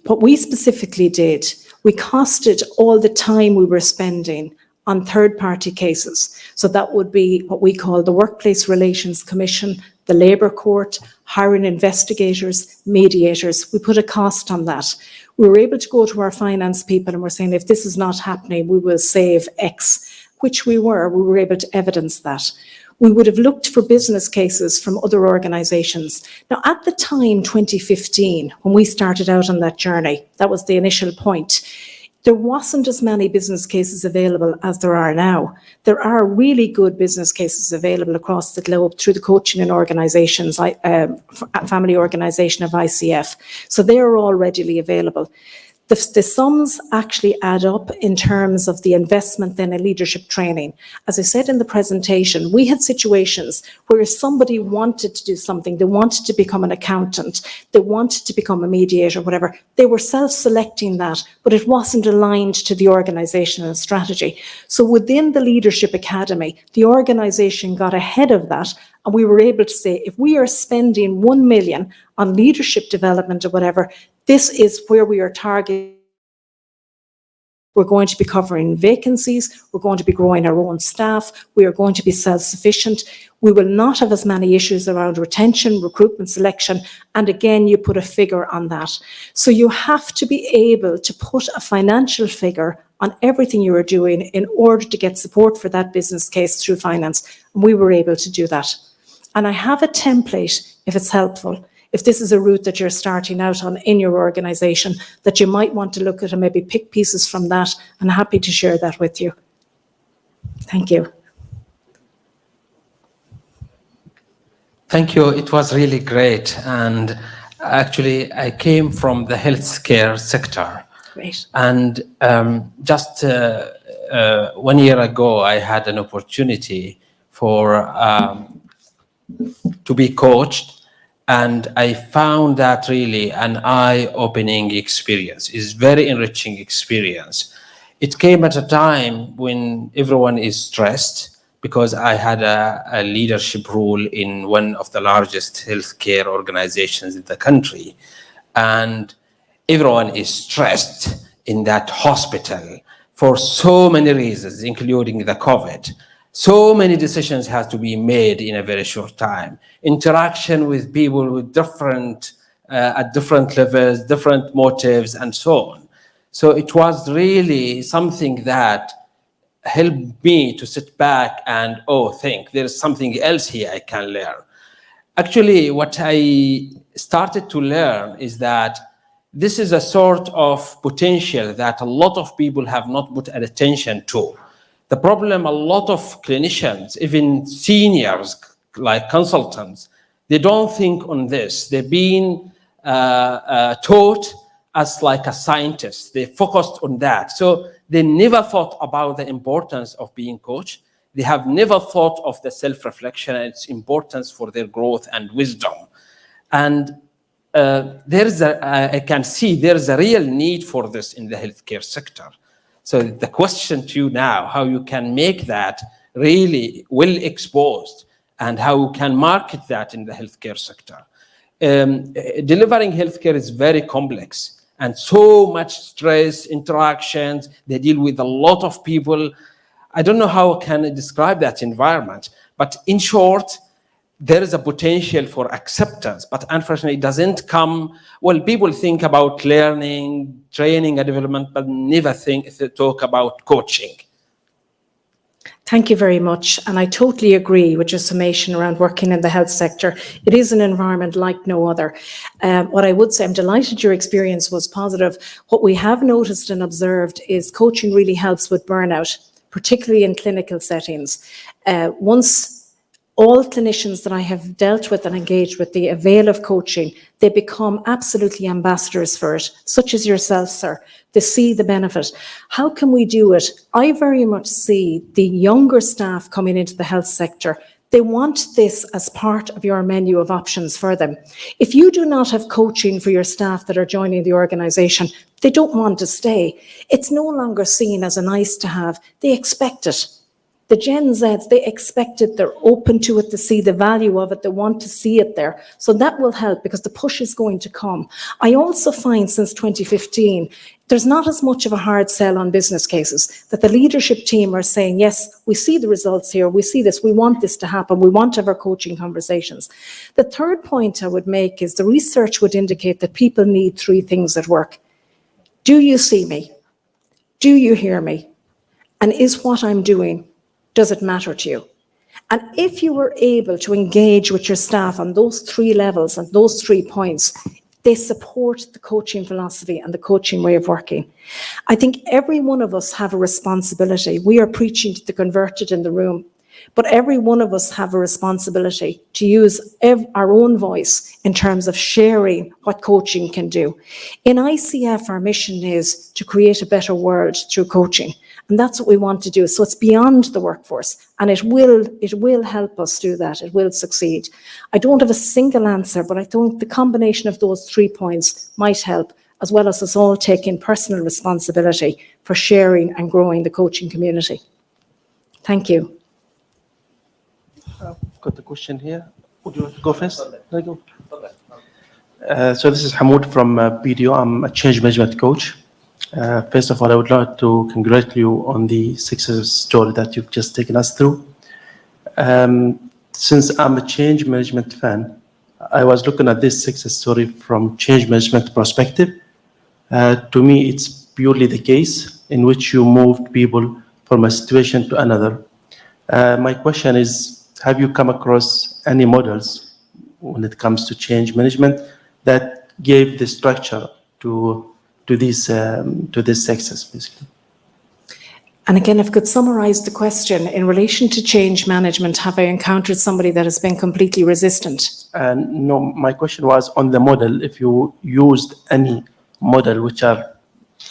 Speaker 2: what we specifically did, we costed all the time we were spending on third-party cases. So that would be what we call the Workplace Relations Commission, the labour court, hiring investigators, mediators. We put a cost on that. We were able to go to our finance people and we're saying, if this is not happening, we will save X, which we were able to evidence that. We would have looked for business cases from other organisations. Now, at the time, 2015, when we started out on that journey, that was the initial point, there wasn't as many business cases available as there are now. There are really good business cases available across the globe through the coaching and organisations, family organisation of ICF. So they are all readily available. The sums actually add up in terms of the investment then in leadership training. As I said in the presentation, we had situations where if somebody wanted to do something, they wanted to become an accountant, they wanted to become a mediator, whatever, they were self-selecting that, but it wasn't aligned to the organisation and strategy. So within the Leadership Academy, the organisation got ahead of that, and we were able to say, if we are spending 1 million on leadership development or whatever, this is where we are targeting. We're going to be covering vacancies. We're going to be growing our own staff. We are going to be self-sufficient. We will not have as many issues around retention, recruitment, selection. And again, you put a figure on that. So you have to be able to put a financial figure on everything you are doing in order to get support for that business case through finance. And we were able to do that. And I have a template, if it's helpful, if this is a route that you're starting out on in your organisation, that you might want to look at and maybe pick pieces from that. I'm happy to share that with you. Thank you.
Speaker 5: Thank you. It was really great. And actually, I came from the healthcare sector.
Speaker 2: Great.
Speaker 5: And just 1 year ago, I had an opportunity to be coached. And I found that really an eye-opening experience. It's very enriching experience. It came at a time when everyone is stressed because I had a leadership role in one of the largest healthcare organizations in the country. And everyone is stressed in that hospital for so many reasons, including the COVID. So many decisions have to be made in a very short time. Interaction with people with at different levels, different motives, and so on. So it was really something that helped me to sit back and, think there's something else here I can learn. Actually, what I started to learn is that this is a sort of potential that a lot of people have not put attention to. The problem, a lot of clinicians, even seniors like consultants, they don't think on this. They've been taught as like a scientist. They focused on that. So they never thought about the importance of being coached. They have never thought of the self-reflection and its importance for their growth and wisdom. And I can see there's a real need for this in the healthcare sector. So the question to you now, how you can make that really well exposed and how you can market that in the healthcare sector. Delivering healthcare is very complex and so much stress, interactions, they deal with a lot of people. I don't know how can I describe that environment, but in short, there is a potential for acceptance, but unfortunately it doesn't come, people think about learning, training and development, but never talk about coaching.
Speaker 2: Thank you very much. And I totally agree with your summation around working in the health sector. It is an environment like no other. What I would say, I'm delighted your experience was positive. What we have noticed and observed is coaching really helps with burnout, particularly in clinical settings. Once all clinicians that I have dealt with and engaged with the avail of coaching, they become absolutely ambassadors for it, such as yourself, sir. They see the benefit. How can we do it? I very much see the younger staff coming into the health sector. They want this as part of your menu of options for them. If you do not have coaching for your staff that are joining the organisation, they don't want to stay. It's no longer seen as a nice to have. They expect it. The Gen Zs, they expect it, they're open to it, to see the value of it, they want to see it there. So that will help because the push is going to come. I also find since 2015, there's not as much of a hard sell on business cases, that the leadership team are saying, yes, we see the results here, we see this, we want this to happen, we want to have our coaching conversations. The third point I would make is the research would indicate that people need three things at work. Do you see me? Do you hear me? And is what I'm doing, does it matter to you? And if you were able to engage with your staff on those three levels and those 3 points, they support the coaching philosophy and the coaching way of working. I think every one of us have a responsibility. We are preaching to the converted in the room, but every one of us have a responsibility to use our own voice in terms of sharing what coaching can do. In ICF, our mission is to create a better world through coaching. And that's what we want to do. So it's beyond the workforce, and it will help us do that. It will succeed. I don't have a single answer, but I think the combination of those 3 points might help, as well as us all taking personal responsibility for sharing and growing the coaching community. Thank you.
Speaker 6: Got the question here. Would you want to go first? There you go. So this is Hamoud from BDO. I'm a change management coach. First of all, I would like to congratulate you on the success story that you've just taken us through. Since I'm a change management fan, I was looking at this success story from change management perspective. To me, it's purely the case in which you moved people from a situation to another. My question is, have you come across any models when it comes to change management that gave the structure to this success, basically?
Speaker 2: And again, if I could summarize the question, in relation to change management, have I encountered somebody that has been completely resistant?
Speaker 6: No, my question was on the model, if you used any model which are,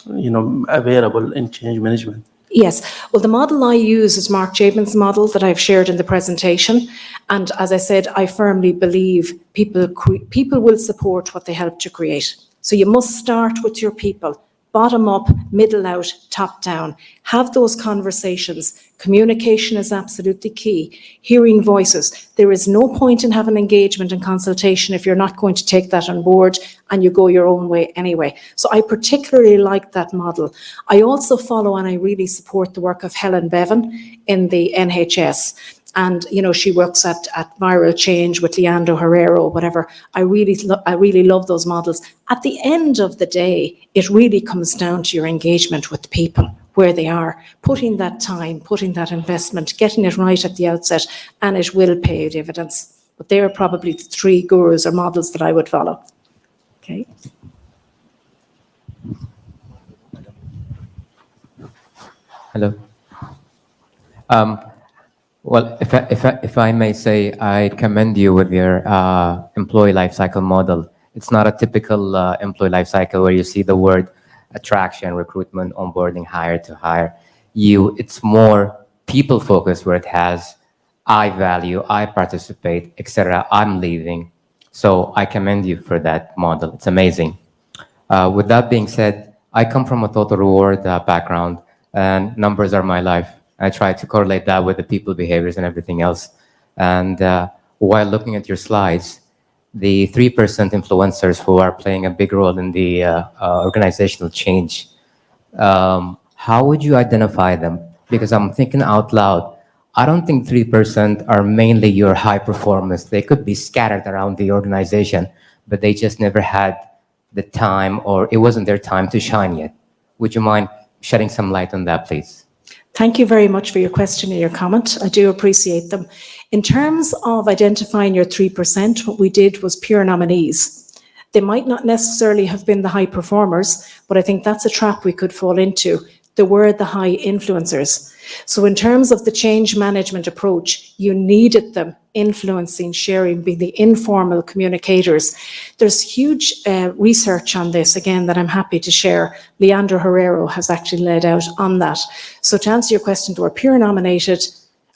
Speaker 6: available in change management.
Speaker 2: Yes. Well, the model I use is Mark Jabin's model that I've shared in the presentation. And as I said, I firmly believe people will support what they help to create. So you must start with your people, bottom up, middle out, top down. Have those conversations. Communication is absolutely key. Hearing voices. There is no point in having engagement and consultation if you're not going to take that on board and you go your own way anyway. So I particularly like that model. I also follow and I really support the work of Helen Bevan in the NHS. And, she works at Viral Change with Leandro Herrero, whatever. I really love those models. At the end of the day, it really comes down to your engagement with people, where they are, putting that time, putting that investment, getting it right at the outset, and it will pay you dividends. But they are probably the 3 gurus or models that I would follow. Okay.
Speaker 7: Hello. Well, if I may say, I commend you with your employee life cycle model. It's not a typical employee life cycle where you see the word attraction, recruitment, onboarding, hire to hire. It's more people focused, where it has I value, I participate, etc. I'm leaving. So I commend you for that model. It's amazing. With that being said, I come from a total reward background, and numbers are my life. I try to correlate that with the people behaviors and everything else. And while looking at your slides, the 3% influencers who are playing a big role in the organizational change, how would you identify them? Because I'm thinking out loud, I don't think 3% are mainly your high performers. They could be scattered around the organization, but they just never had the time, or it wasn't their time to shine yet. Would you mind shedding some light on that, please?
Speaker 2: Thank you very much for your question and your comment. I do appreciate them. In terms of identifying your 3%, what we did was pure nominees. They might not necessarily have been the high performers, but I think that's a trap we could fall into. There were the high influencers. So in terms of the change management approach, you needed them influencing, sharing, being the informal communicators. There's huge research on this, again, that I'm happy to share. Leandro Herrero has actually laid out on that. So to answer your question, they were peer nominated,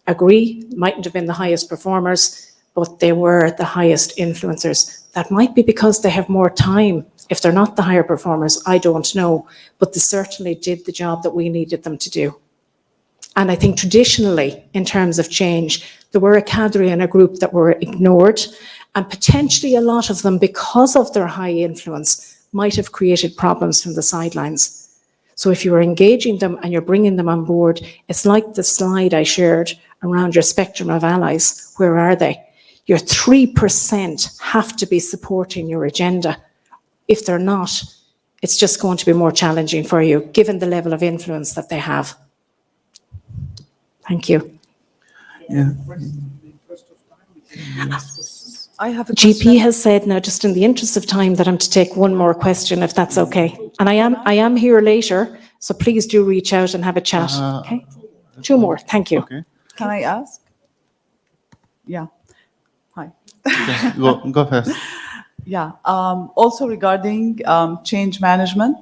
Speaker 2: agree, mightn't have been the highest performers, but they were the highest influencers. That might be because they have more time. If they're not the higher performers, I don't know, but they certainly did the job that we needed them to do. And I think traditionally, in terms of change, there were a cadre and a group that were ignored, and potentially a lot of them, because of their high influence, might have created problems from the sidelines. So if you're engaging them and you're bringing them on board, it's like the slide I shared around your spectrum of allies. Where are they? Your 3% have to be supporting your agenda. If they're not, it's just going to be more challenging for you, given the level of influence that they have. Thank you.
Speaker 8: Yeah. I have a
Speaker 2: GP
Speaker 8: question.
Speaker 2: has said now, just in the interest of time, that I'm to take one more question, if that's okay. And I am here later, so please do reach out and have a chat, okay? Two more, thank you.
Speaker 9: Okay.
Speaker 8: Can I ask? Yeah. Hi.
Speaker 9: Okay. Go first.
Speaker 8: Yeah. Also regarding change management,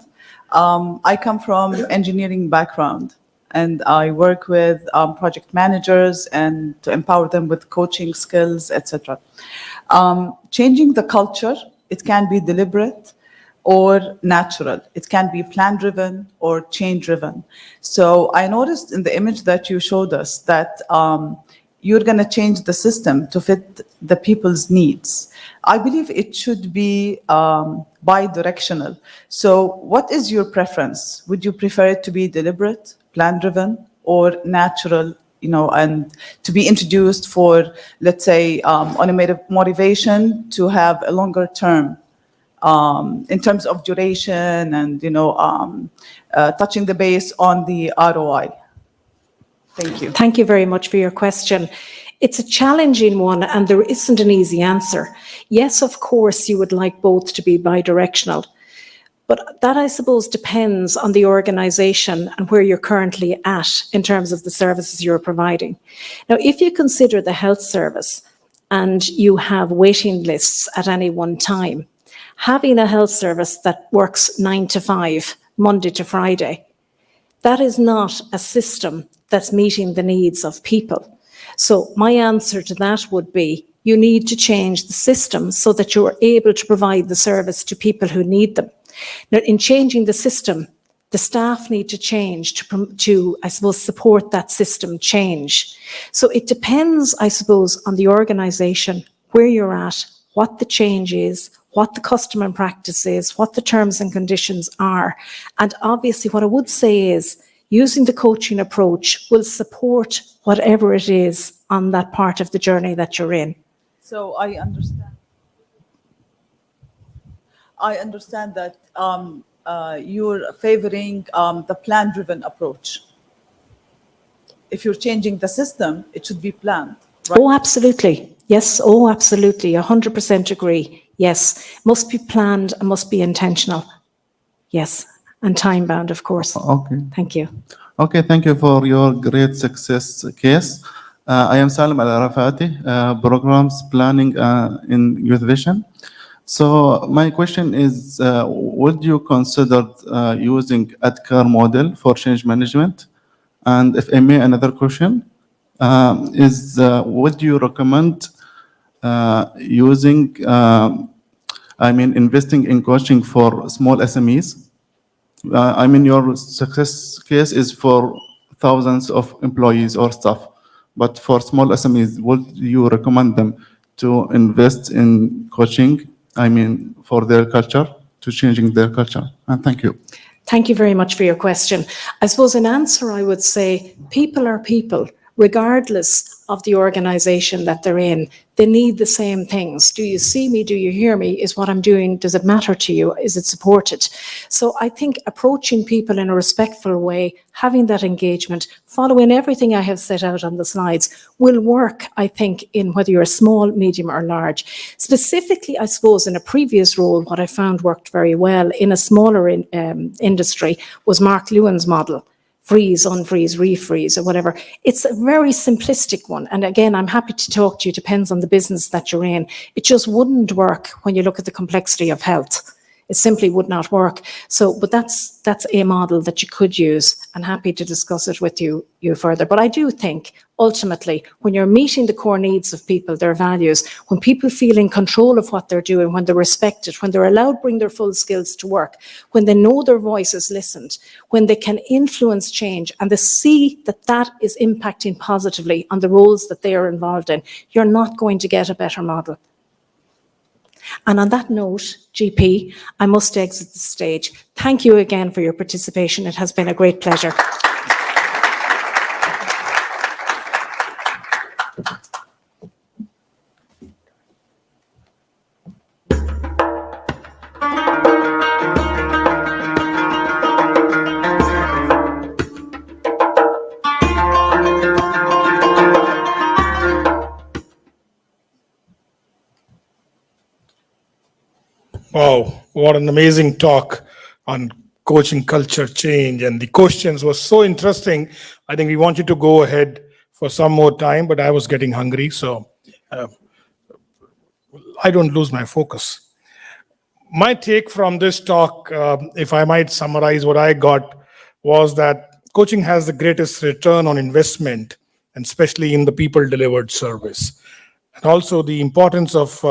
Speaker 8: I come from engineering background, and I work with project managers and to empower them with coaching skills, etc. Changing the culture, it can be deliberate or natural. It can be plan-driven or change-driven. So I noticed in the image that you showed us that you're going to change the system to fit the people's needs. I believe it should be bi-directional. So what is your preference? Would you prefer it to be deliberate, plan-driven, or natural, and to be introduced for, let's say, on a motivation to have a longer term in terms of duration and, touching the base on the ROI? Thank you.
Speaker 2: Thank you very much for your question. It's a challenging one, and there isn't an easy answer. Yes, of course, you would like both to be bi-directional, but that, I suppose, depends on the organisation and where you're currently at in terms of the services you're providing. Now, if you consider the health service and you have waiting lists at any one time, having a health service that works 9 to 5, Monday to Friday, that is not a system that's meeting the needs of people. So my answer to that would be, you need to change the system so that you're able to provide the service to people who need them. Now, in changing the system, the staff need to change to, I suppose, support that system change. So it depends, I suppose, on the organisation, where you're at, what the change is, what the custom and practice is, what the terms and conditions are. And obviously, what I would say is, using the coaching approach will support whatever it is on that part of the journey that you're in.
Speaker 8: So I understand that you're favoring the plan-driven approach. If you're changing the system, it should be planned, right?
Speaker 2: Oh, absolutely. Yes. Oh, absolutely. 100% agree. Yes. Must be planned and must be intentional. Yes. And time-bound, of course.
Speaker 9: Okay.
Speaker 2: Thank you.
Speaker 9: Okay, thank you for your great success case. I am Salim Al-Arafati, Programs Planning in Youth Vision. So my question is, would you consider using ADKAR model for change management? And if I may, another question is, would you recommend investing in coaching for small SMEs? Your success case is for thousands of employees or staff, but for small SMEs, would you recommend them to invest in coaching, for their culture, to changing their culture? And thank you.
Speaker 2: Thank you very much for your question. I suppose in answer, I would say people are people, regardless of the organisation that they're in. They need the same things. Do you see me? Do you hear me? Is what I'm doing, does it matter to you? Is it supported? So I think approaching people in a respectful way, having that engagement, following everything I have set out on the slides, will work, I think, in whether you're small, medium or large. Specifically, I suppose, in a previous role, what I found worked very well in a smaller industry was Mark Lewin's model. Freeze, unfreeze, refreeze, or whatever. It's a very simplistic one. And again, I'm happy to talk to you, depends on the business that you're in. It just wouldn't work when you look at the complexity of health. It simply would not work. So, but that's a model that you could use, and happy to discuss it with you further. But I do think ultimately, when you're meeting the core needs of people, their values, when people feel in control of what they're doing, when they're respected, when they're allowed to bring their full skills to work, when they know their voice is listened, when they can influence change and they see that that is impacting positively on the roles that they are involved in, you're not going to get a better model. And on that note, GP, I must exit the stage. Thank you again for your participation. It has been a great pleasure.
Speaker 1: Wow, what an amazing talk on coaching culture change. And the questions were so interesting. I think we want you to go ahead for some more time, but I was getting hungry, so I don't lose my focus. My take from this talk, if I might summarize what I got, was that coaching has the greatest return on investment, and especially in the people-delivered service. And also the importance of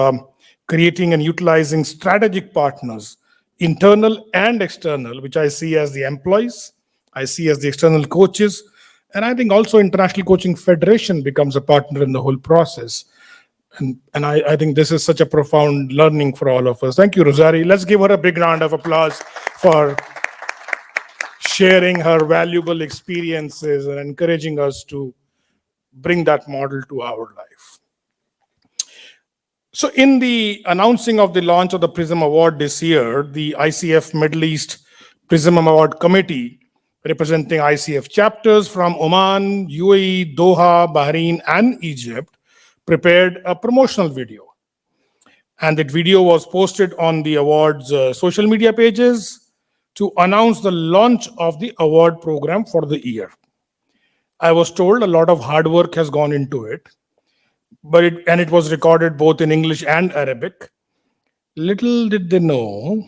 Speaker 1: creating and utilizing strategic partners, internal and external, which I see as the employees, I see as the external coaches, and I think also International Coaching Federation becomes a partner in the whole process. And I think this is such a profound learning for all of us. Thank you, Rosari. Let's give her a big round of applause for sharing her valuable experiences and encouraging us to bring that model to our life. So in the announcing of the launch of the Prism Award this year, the ICF Middle East Prism Award Committee, representing ICF chapters from Oman, UAE, Doha, Bahrain, and Egypt, prepared a promotional video. And that video was posted on the awards social media pages to announce the launch of the award program for the year. I was told a lot of hard work has gone into it, but it was recorded both in English and Arabic. Little did they know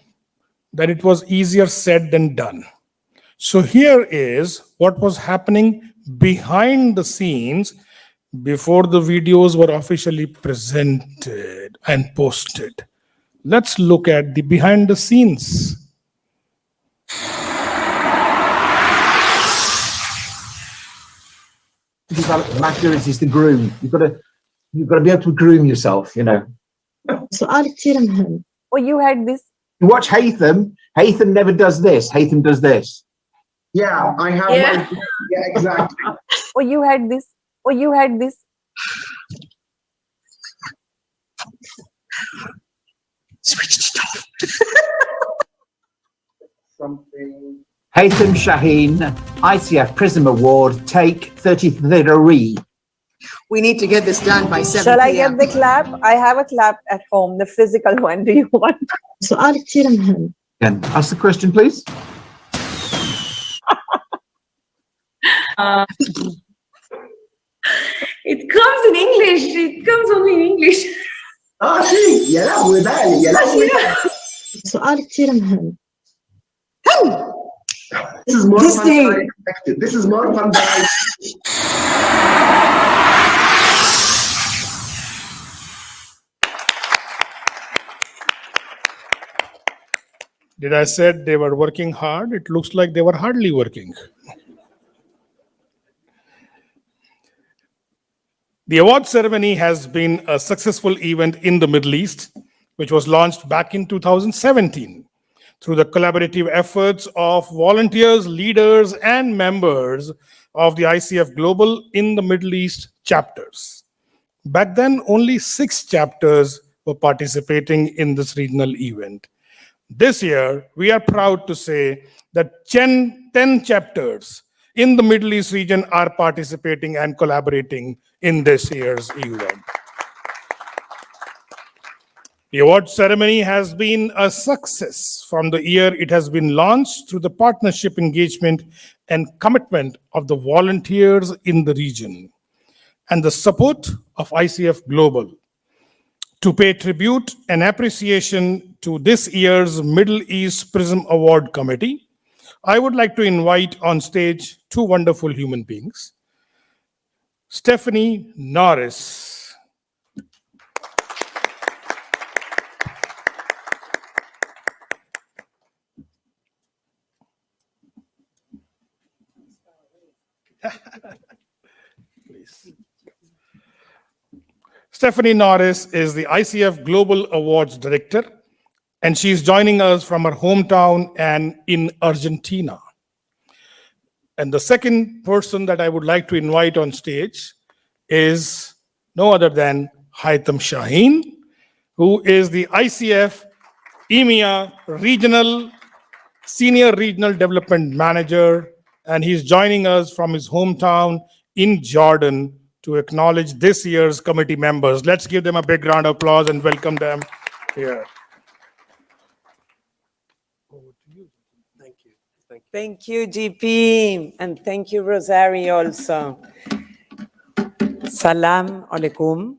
Speaker 1: that it was easier said than done. So here is what was happening behind the scenes before the videos were officially presented and posted. Let's look at the behind the scenes.
Speaker 10: Develop maturity is the groom. You've got to be able to groom yourself, you know.
Speaker 11: سؤال كثير مهم.
Speaker 12: Well, you had this.
Speaker 10: You watch Haytham. Haytham never does this. Haytham does this. Yeah, I have.
Speaker 12: Yeah.
Speaker 10: Yeah, exactly.
Speaker 12: Well, you had this. Well, you had this.
Speaker 10: Switch it off. Something. Haytham Shaheen, ICF Prism Award, take 33.
Speaker 11: We need to get this done by 7
Speaker 12: Shall I
Speaker 11: p.m.
Speaker 12: get the clap? I have a clap at home, the physical one. Do you want?
Speaker 11: سؤال كثير مهم.
Speaker 10: Again, ask the question, please.
Speaker 12: It comes in English. It comes only in English.
Speaker 10: Ah, see, yeah, we're there. Yeah,
Speaker 11: سؤال كثير مهم.
Speaker 10: This is more fun than I expected. This is more fun than I
Speaker 1: Did I said they were working hard? It looks like they were hardly working. The award ceremony has been a successful event in the Middle East, which was launched back in 2017 through the collaborative efforts of volunteers, leaders, and members of the ICF Global in the Middle East chapters. Back then, only 6 chapters were participating in this regional event. This year, we are proud to say that 10 chapters in the Middle East region are participating and collaborating in this year's event. The award ceremony has been a success from the year it has been launched through the partnership engagement and commitment of the volunteers in the region and the support of ICF Global. To pay tribute and appreciation to this year's Middle East Prism Award Committee, I would like to invite on stage 2 wonderful human beings. Stephanie Norris. Please. Stephanie Norris is the ICF Global Awards Director, and she's joining us from her hometown and in Argentina. And the second person that I would like to invite on stage is no other than Haitham Shaheen, who is the ICF EMEA Senior Regional Development Manager, and he's joining us from his hometown in Jordan to acknowledge this year's committee members. Let's give them a big round of applause and welcome them here.
Speaker 13: Thank you, GP, and thank you, Rosario, also. Salam alaikum.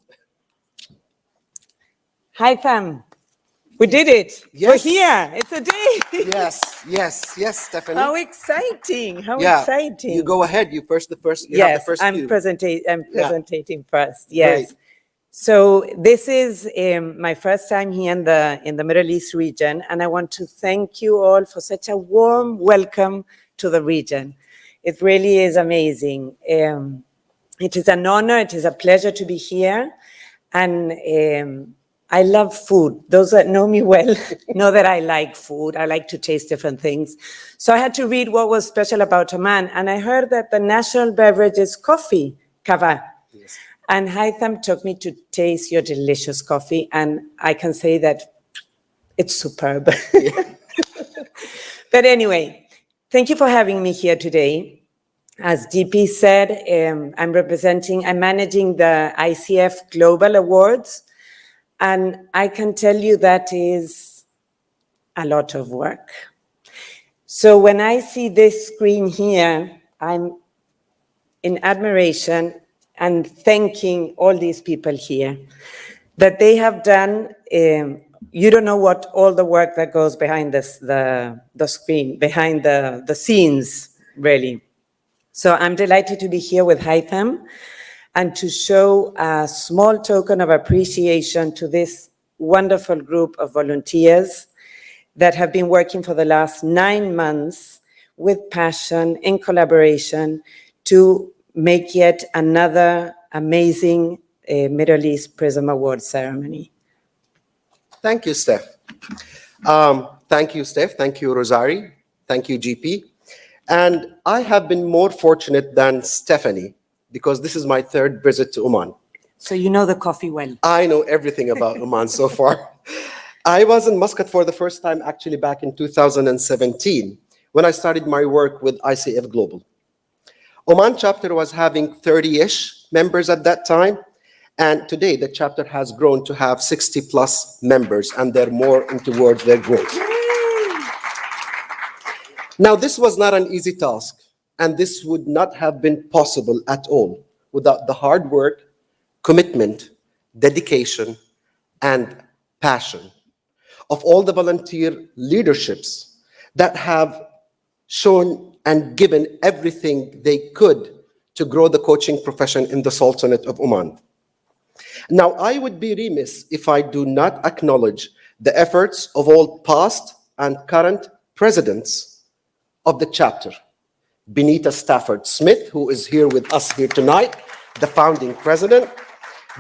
Speaker 13: Hi, fam. We did it.
Speaker 14: Yes.
Speaker 13: We're here. It's a day.
Speaker 14: Yes, Stephanie.
Speaker 13: How exciting. How
Speaker 14: Yeah,
Speaker 13: exciting.
Speaker 14: You go ahead. You have the
Speaker 13: Yes,
Speaker 14: first
Speaker 13: I'm
Speaker 14: cue.
Speaker 13: presenting first. Yes.
Speaker 14: Great.
Speaker 13: So this is my first time here in the Middle East region, and I want to thank you all for such a warm welcome to the region. It really is amazing. It is an honor. It is a pleasure to be here, and I love food. Those that know me well know that I like food. I like to taste different things. So I had to read what was special about Oman, and I heard that the national beverage is coffee, kava.
Speaker 14: Yes.
Speaker 13: And Haitham took me to taste your delicious coffee, and I can say that it's superb. But anyway, thank you for having me here today. As DP said, I'm managing the ICF Global Awards, and I can tell you that is a lot of work. So when I see this screen here, I'm in admiration and thanking all these people here that they have done. You don't know what all the work that goes behind this, the screen, behind the scenes, really. So I'm delighted to be here with Haitham and to show a small token of appreciation to this wonderful group of volunteers that have been working for the last 9 months with passion, in collaboration, to make yet another amazing Middle East Prism Award ceremony.
Speaker 14: Thank you, Steph. Thank you, Steph. Thank you, Rosari. Thank you, GP. And I have been more fortunate than Stephanie because this is my third visit to Oman.
Speaker 13: So you know the coffee well.
Speaker 14: I know everything about Oman so far. I was in Muscat for the first time actually back in 2017 when I started my work with ICF Global. Oman chapter was having 30-ish members at that time, and today the chapter has grown to have 60+ members, and they're more towards their growth. Now, this was not an easy task, and this would not have been possible at all without the hard work, commitment, dedication, and passion of all the volunteer leaderships that have shown and given everything they could to grow the coaching profession in the Sultanate of Oman. Now, I would be remiss if I do not acknowledge the efforts of all past and current presidents of the chapter. Benita Stafford Smith, who is here with us here tonight, the founding president,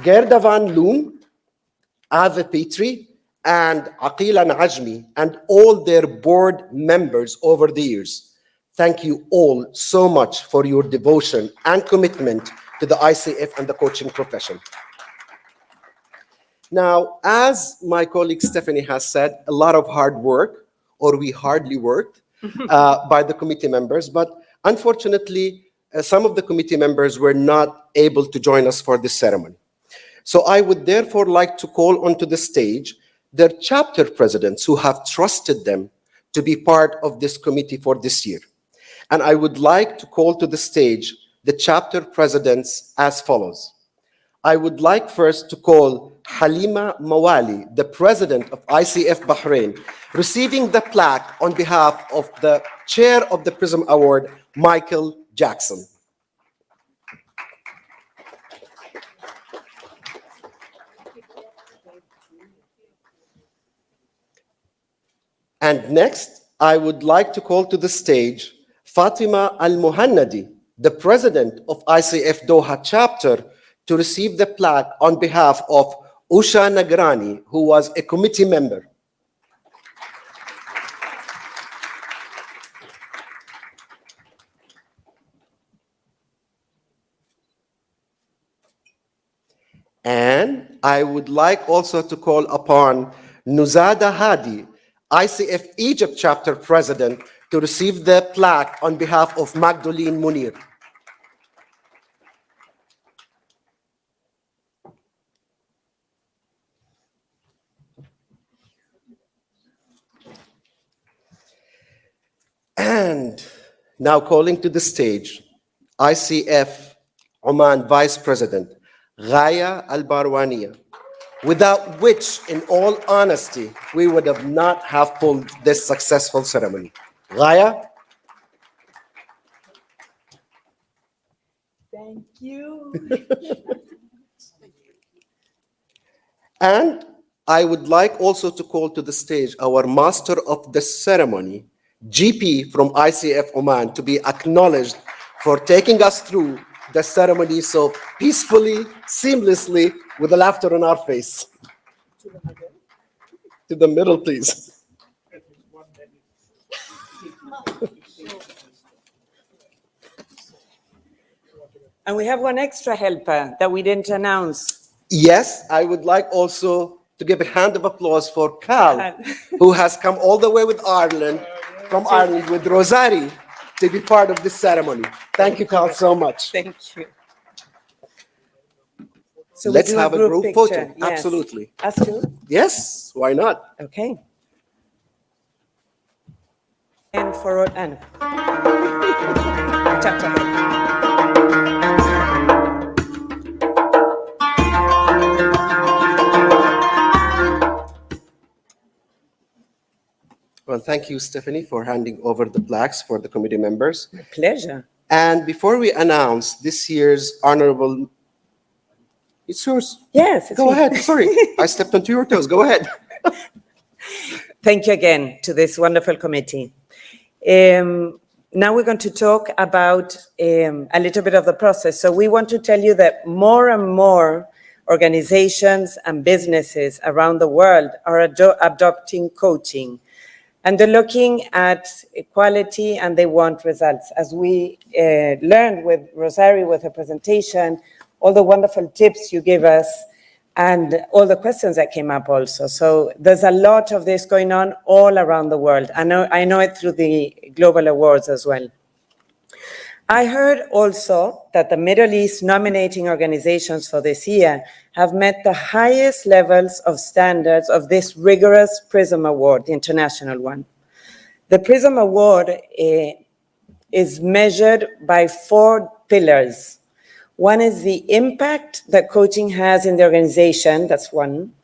Speaker 14: Gerda Van Loon, Ava Petrie, and Aqila Najmi, and all their board members over the years. Thank you all so much for your devotion and commitment to the ICF and the coaching profession. Now, as my colleague Stephanie has said, a lot of hard work, or we hardly worked, by the committee members, but unfortunately, some of the committee members were not able to join us for this ceremony. So I would therefore like to call onto the stage their chapter presidents who have trusted them to be part of this committee for this year. And I would like to call to the stage the chapter presidents as follows. I would like first to call Halima Mawali, the president of ICF Bahrain, receiving the plaque on behalf of the chair of the Prism Award, Michael Jackson. And next, I would like to call to the stage Fatima Al-Muhannadi, the president of ICF Doha chapter, to receive the plaque on behalf of Usha Nagrani, who was a committee member. And I would like also to call upon Nuzada Hadi, ICF Egypt chapter president, to receive the plaque on behalf of Magdalene Munir. And now calling to the stage ICF Oman Vice President Ghaya Al-Barwania, without which, in all honesty, we would have not have pulled this successful ceremony. Ghaya?
Speaker 8: Thank you.
Speaker 14: And I would like also to call to the stage our master of the ceremony, GP from ICF Oman, to be acknowledged for taking us through the ceremony so peacefully, seamlessly, with a laughter on our face. To the middle, please.
Speaker 13: And we have one extra helper that we didn't announce.
Speaker 14: Yes, I would like also to give a hand of applause for Cal, who has come all the way with Ireland, from Ireland with Rosari to be part of this ceremony. Thank you, Cal, so much.
Speaker 13: Thank you. So we
Speaker 14: Let's
Speaker 13: do
Speaker 14: have a group
Speaker 13: picture.
Speaker 14: photo.
Speaker 13: Yes.
Speaker 14: Absolutely.
Speaker 13: Us too?
Speaker 14: Yes, why not?
Speaker 13: Okay. And for and chapter.
Speaker 14: Well, thank you, Stephanie, for handing over the plaques for the committee members.
Speaker 13: My pleasure.
Speaker 14: And before we announce this year's honorable, it's yours.
Speaker 13: Yes. It's
Speaker 14: Go
Speaker 13: me.
Speaker 14: ahead. Sorry, I stepped onto your toes. Go ahead.
Speaker 13: Thank you again to this wonderful committee. Now we're going to talk about a little bit of the process. So we want to tell you that more and more organizations and businesses around the world are adopting coaching. And they're looking at equality and they want results. As we learned with Rosari with her presentation, all the wonderful tips you gave us and all the questions that came up also. So there's a lot of this going on all around the world. I know it through the global awards as well. I heard also that the Middle East nominating organizations for this year have met the highest levels of standards of this rigorous Prism Award, the international one. The Prism Award is measured by 4 pillars. One is the impact that coaching has in the organization, that's one.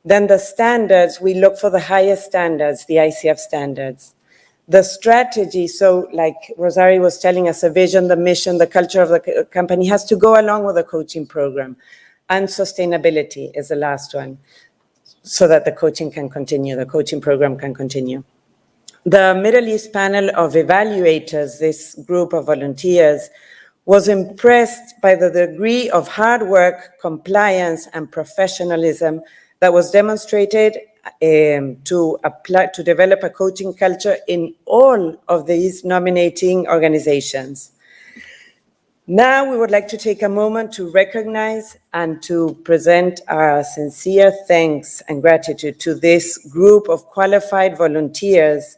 Speaker 13: Then the standards, we look for the highest standards, the ICF standards. The strategy, so like Rosari was telling us, a vision, the mission, the culture of the company has to go along with the coaching program. And sustainability is the last one, so that the coaching can continue, the coaching program can continue. The Middle East panel of evaluators, this group of volunteers, was impressed by the degree of hard work, compliance, and professionalism that was demonstrated to develop a coaching culture in all of these nominating organizations. Now we would like to take a moment to recognize and to present our sincere thanks and gratitude to this group of qualified volunteers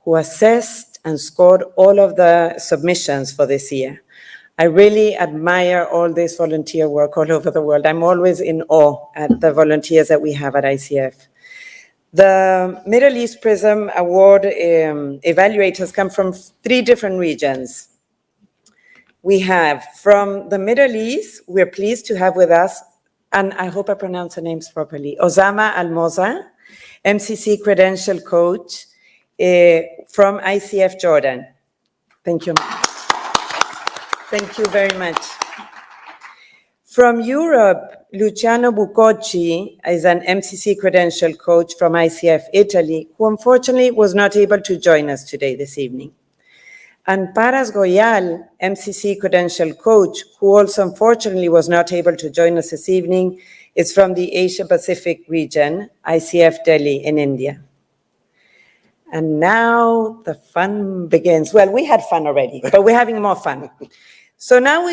Speaker 13: who assessed and scored all of the submissions for this year. I really admire all this volunteer work all over the world. I'm always in awe at the volunteers that we have at ICF. The Middle East Prism Award evaluators come from 3 different regions. We have from the Middle East, we're pleased to have with us, and I hope I pronounce the names properly, Osama Al-Moza, MCC credential coach from ICF Jordan. Thank you. Thank you very much. From Europe, Luciano Bucocci is an MCC credential coach from ICF Italy, who unfortunately was not able to join us today this evening. And Paras Goyal, MCC credential coach, who also unfortunately was not able to join us this evening, is from the Asia Pacific region, ICF Delhi in India. And now the fun begins. Well, we had fun already, but we're having more fun. So now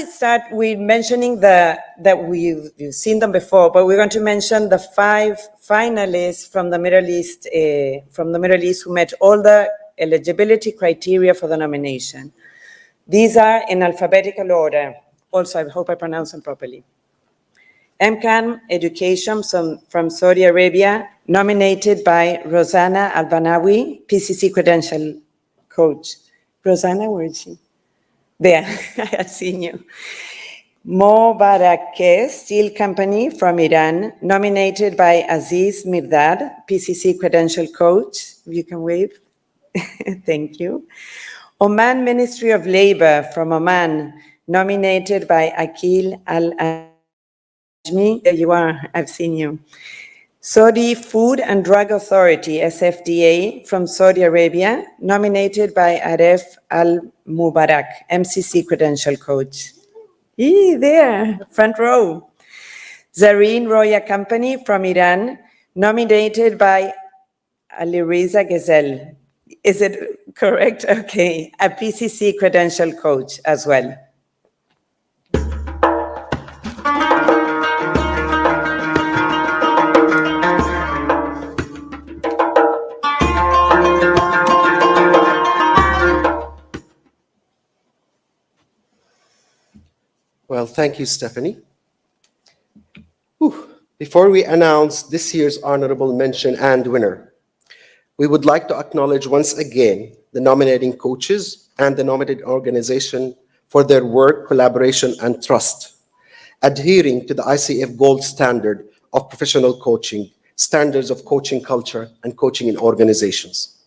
Speaker 13: we're mentioning that you've seen them before, but we're going to mention the 5 finalists from the Middle East who met all the eligibility criteria for the nomination. These are in alphabetical order. Also, I hope I pronounce them properly. MCAN Education from Saudi Arabia, nominated by Rosanna Albanawi, PCC credential coach. Rosanna, where is she? There, I had seen you. Mo Barakeh Steel Company from Iran, nominated by Aziz Mirdad, PCC credential coach. You can wave. Thank you. Oman Ministry of Labor from Oman, nominated by Akil Al-Ajmi. There you are, I've seen you. Saudi Food and Drug Authority, SFDA, from Saudi Arabia, nominated by Aref Al-Mubarak, MCC credential coach. There, front row. Zarrin Roya Company from Iran, nominated by Alireza Gezel. Is it correct? Okay, a PCC credential coach as well.
Speaker 14: Well, thank you, Stephanie. Before we announce this year's honorable mention and winner, we would like to acknowledge once again the nominating coaches and the nominating organization for their work, collaboration, and trust, adhering to the ICF gold standard of professional coaching, standards of coaching culture, and coaching in organizations.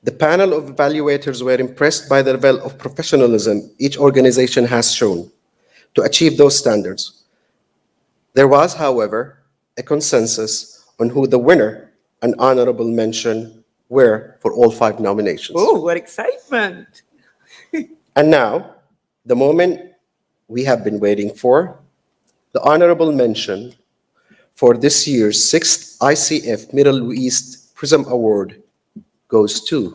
Speaker 14: The panel of evaluators were impressed by the level of professionalism each organization has shown to achieve those standards. There was, however, a consensus on who the winner and honorable mention were for all 5 nominations.
Speaker 13: Oh, what excitement!
Speaker 14: And now, the moment we have been waiting for, the honorable mention for this year's 6th ICF Middle East Prism Award goes to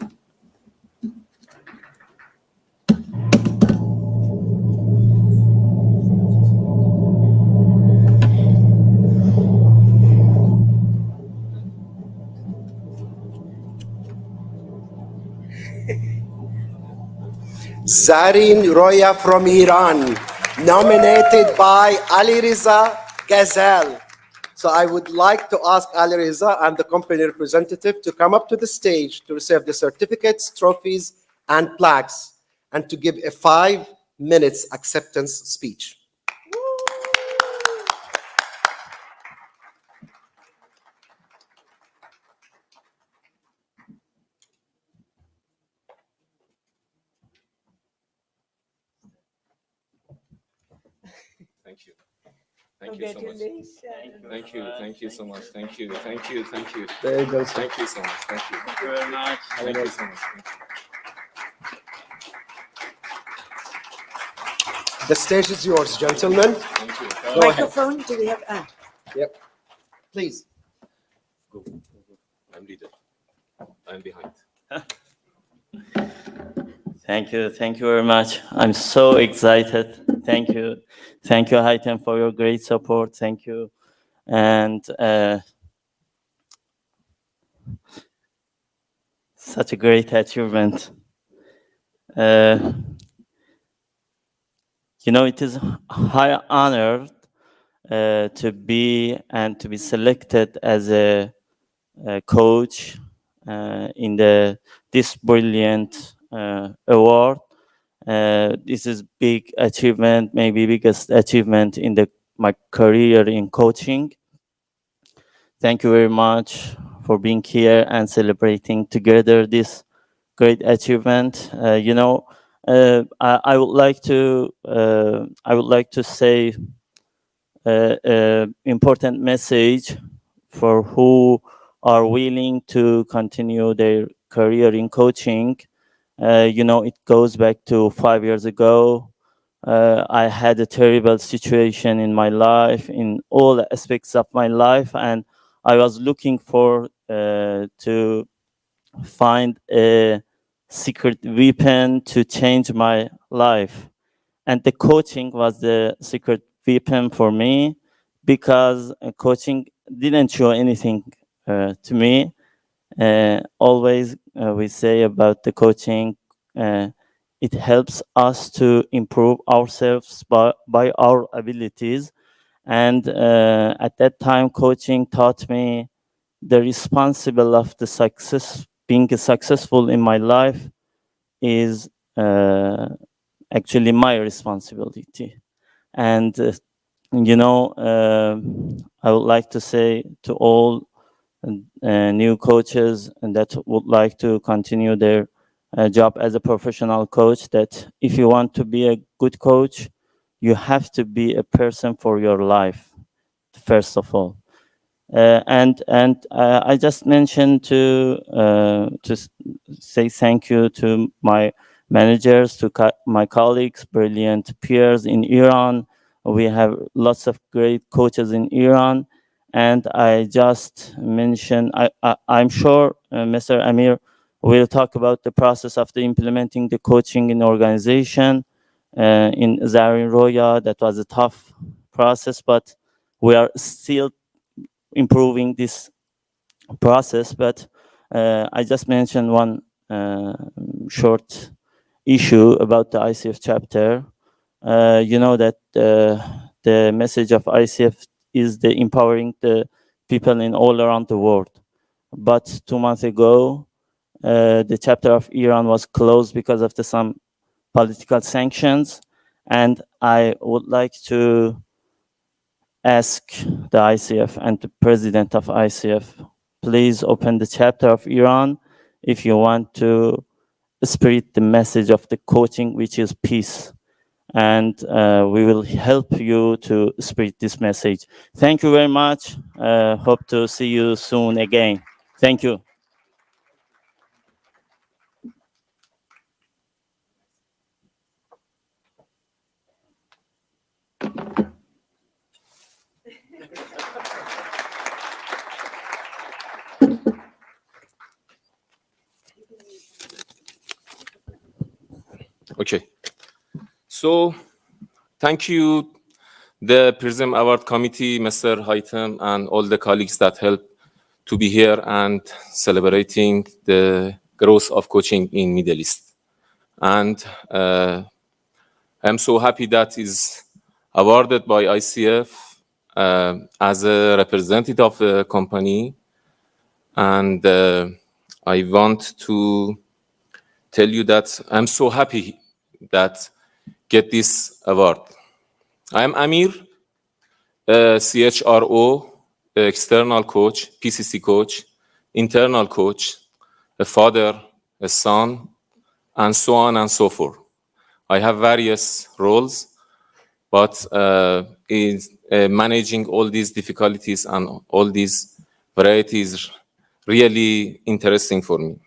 Speaker 14: Zarrin Roya from Iran, nominated by Alireza Gezel. So I would like to ask Alireza and the company representative to come up to the stage to receive the certificates, trophies, and plaques, and to give a 5-minute acceptance speech.
Speaker 15: Thank you. Thank you so much. Thank you. Thank you so much. Thank you. Thank you. Thank you.
Speaker 14: There you go.
Speaker 15: Thank you so much. Thank you. Thank you very much. Thank you so much. Thank you.
Speaker 14: The stage is yours, gentlemen.
Speaker 15: Thank you.
Speaker 14: Go ahead.
Speaker 13: Microphone, do we have?
Speaker 14: Yep. Please.
Speaker 15: Go. I'm leader. I'm behind.
Speaker 16: Thank you. Thank you very much. I'm so excited. Thank you. Thank you, Haitham, for your great support. Thank you. And such a great achievement. You know, it is a high honor to be selected as a coach in this brilliant award. This is big achievement, maybe biggest achievement in my career in coaching. Thank you very much for being here and celebrating together this great achievement. You know, I would like to say important message for who are willing to continue their career in coaching. It goes back to 5 years ago. I had a terrible situation in my life, in all aspects of my life, and I was looking for to find a secret weapon to change my life. And the coaching was the secret weapon for me, because coaching didn't show anything to me. Always we say about the coaching, it helps us to improve ourselves by our abilities. And at that time, coaching taught me the responsible of the success, being successful in my life is actually my responsibility. And I would like to say to all new coaches and that would like to continue their job as a professional coach, that if you want to be a good coach, you have to be a person for your life, first of all. And I just mentioned to say thank you to my managers, to my colleagues, brilliant peers in Iran. We have lots of great coaches in Iran. And I just mentioned, I'm sure Mr. Amir will talk about the process of the implementing the coaching in organization in Zarrin Roya. That was a tough process, but we are still improving this process. But I just mentioned one short issue about the ICF chapter. You know that the message of ICF is the empowering the people in all around the world. But 2 months ago, the chapter of Iran was closed because of some political sanctions. And I would like to ask the ICF and the president of ICF, please open the chapter of Iran if you want to spread the message of the coaching, which is peace. And we will help you to spread this message. Thank you very much. Hope to see you soon again. Thank you.
Speaker 15: Okay. So, thank you, the Prism Award Committee, Mr. Haitem, and all the colleagues that helped to be here and celebrating the growth of coaching in Middle East. And I'm so happy that is awarded by ICF as a representative of the company. And I want to tell you that I'm so happy that get this award. I'm Amir, CHRO, external coach, PCC coach, internal coach, a father, a son, and so on and so forth. I have various roles, but managing all these difficulties and all these varieties really interesting for me.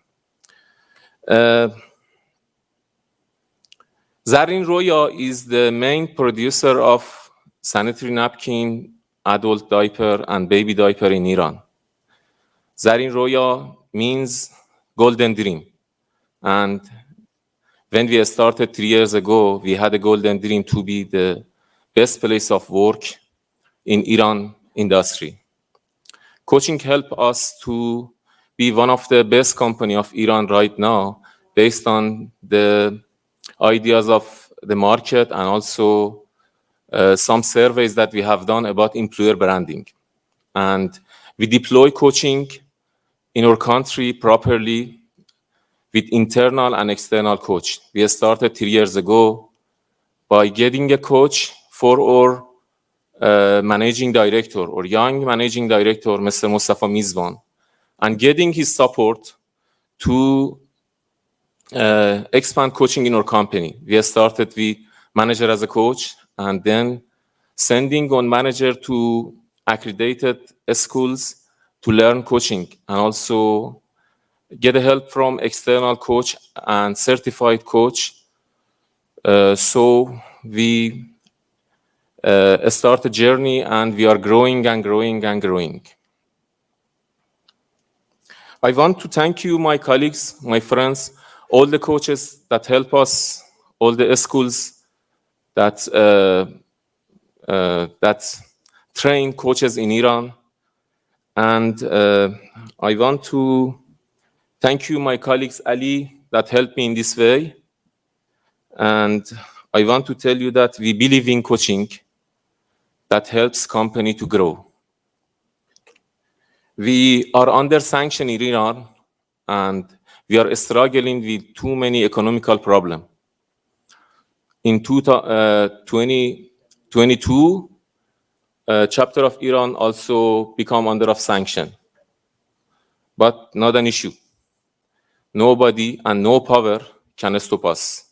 Speaker 15: Zarrin Roya is the main producer of sanitary napkin, adult diaper, and baby diaper in Iran. Zarrin Roya means golden dream. And when we started 3 years ago, we had a golden dream to be the best place of work in Iran industry. Coaching helped us to be one of the best company of Iran right now, based on the ideas of the market and also some surveys that we have done about employer branding. And we deploy coaching in our country properly with internal and external coach. We started 3 years ago by getting a coach for our managing director or young managing director, Mr. Mustafa Mizvan, and getting his support to expand coaching in our company. We started with manager as a coach, and then sending on manager to accredited schools to learn coaching, and also get help from external coach and certified coach. So we start a journey, and we are growing and growing and growing. I want to thank you, my colleagues, my friends, all the coaches that help us, all the schools that train coaches in Iran. And I want to thank you, my colleagues, Ali, that helped me in this way. And I want to tell you that we believe in coaching that helps company to grow. We are under sanction in Iran, and we are struggling with too many economical problems. In 2022, chapter of Iran also become under of sanction, but not an issue. Nobody and no power can stop us.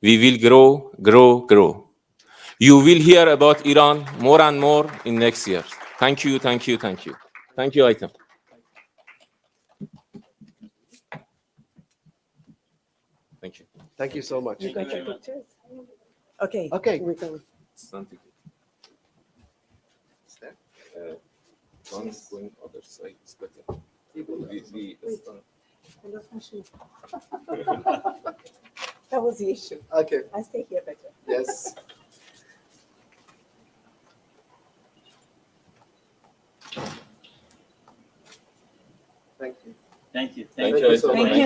Speaker 15: We will grow, grow, grow. You will hear about Iran more and more in next year. Thank you, thank you, thank you. Thank you, Aitam. Thank you.
Speaker 14: Thank you so much.
Speaker 13: You got your pictures? Okay.
Speaker 14: Okay.
Speaker 13: We're going.
Speaker 15: One going other side is better.
Speaker 13: That was the issue.
Speaker 14: Okay.
Speaker 13: I stay here better.
Speaker 14: Yes. Thank you.
Speaker 16: Thank you.
Speaker 14: Thank you so much.
Speaker 13: Thank you.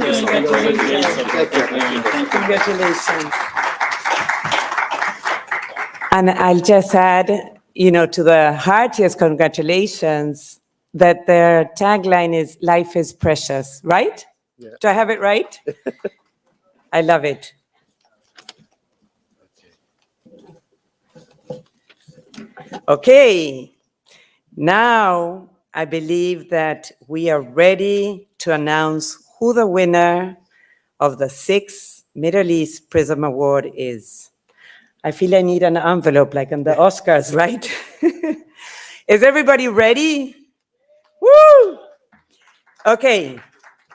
Speaker 13: Congratulations. And I'll just add, to the heartiest congratulations, that their tagline is "Life is precious," right?
Speaker 14: Yeah.
Speaker 13: Do I have it right? I love it. Okay. Now, I believe that we are ready to announce who the winner of the 6th Middle East Prism Award is. I feel I need an envelope like in the Oscars, right? Is everybody ready? Woo! Okay,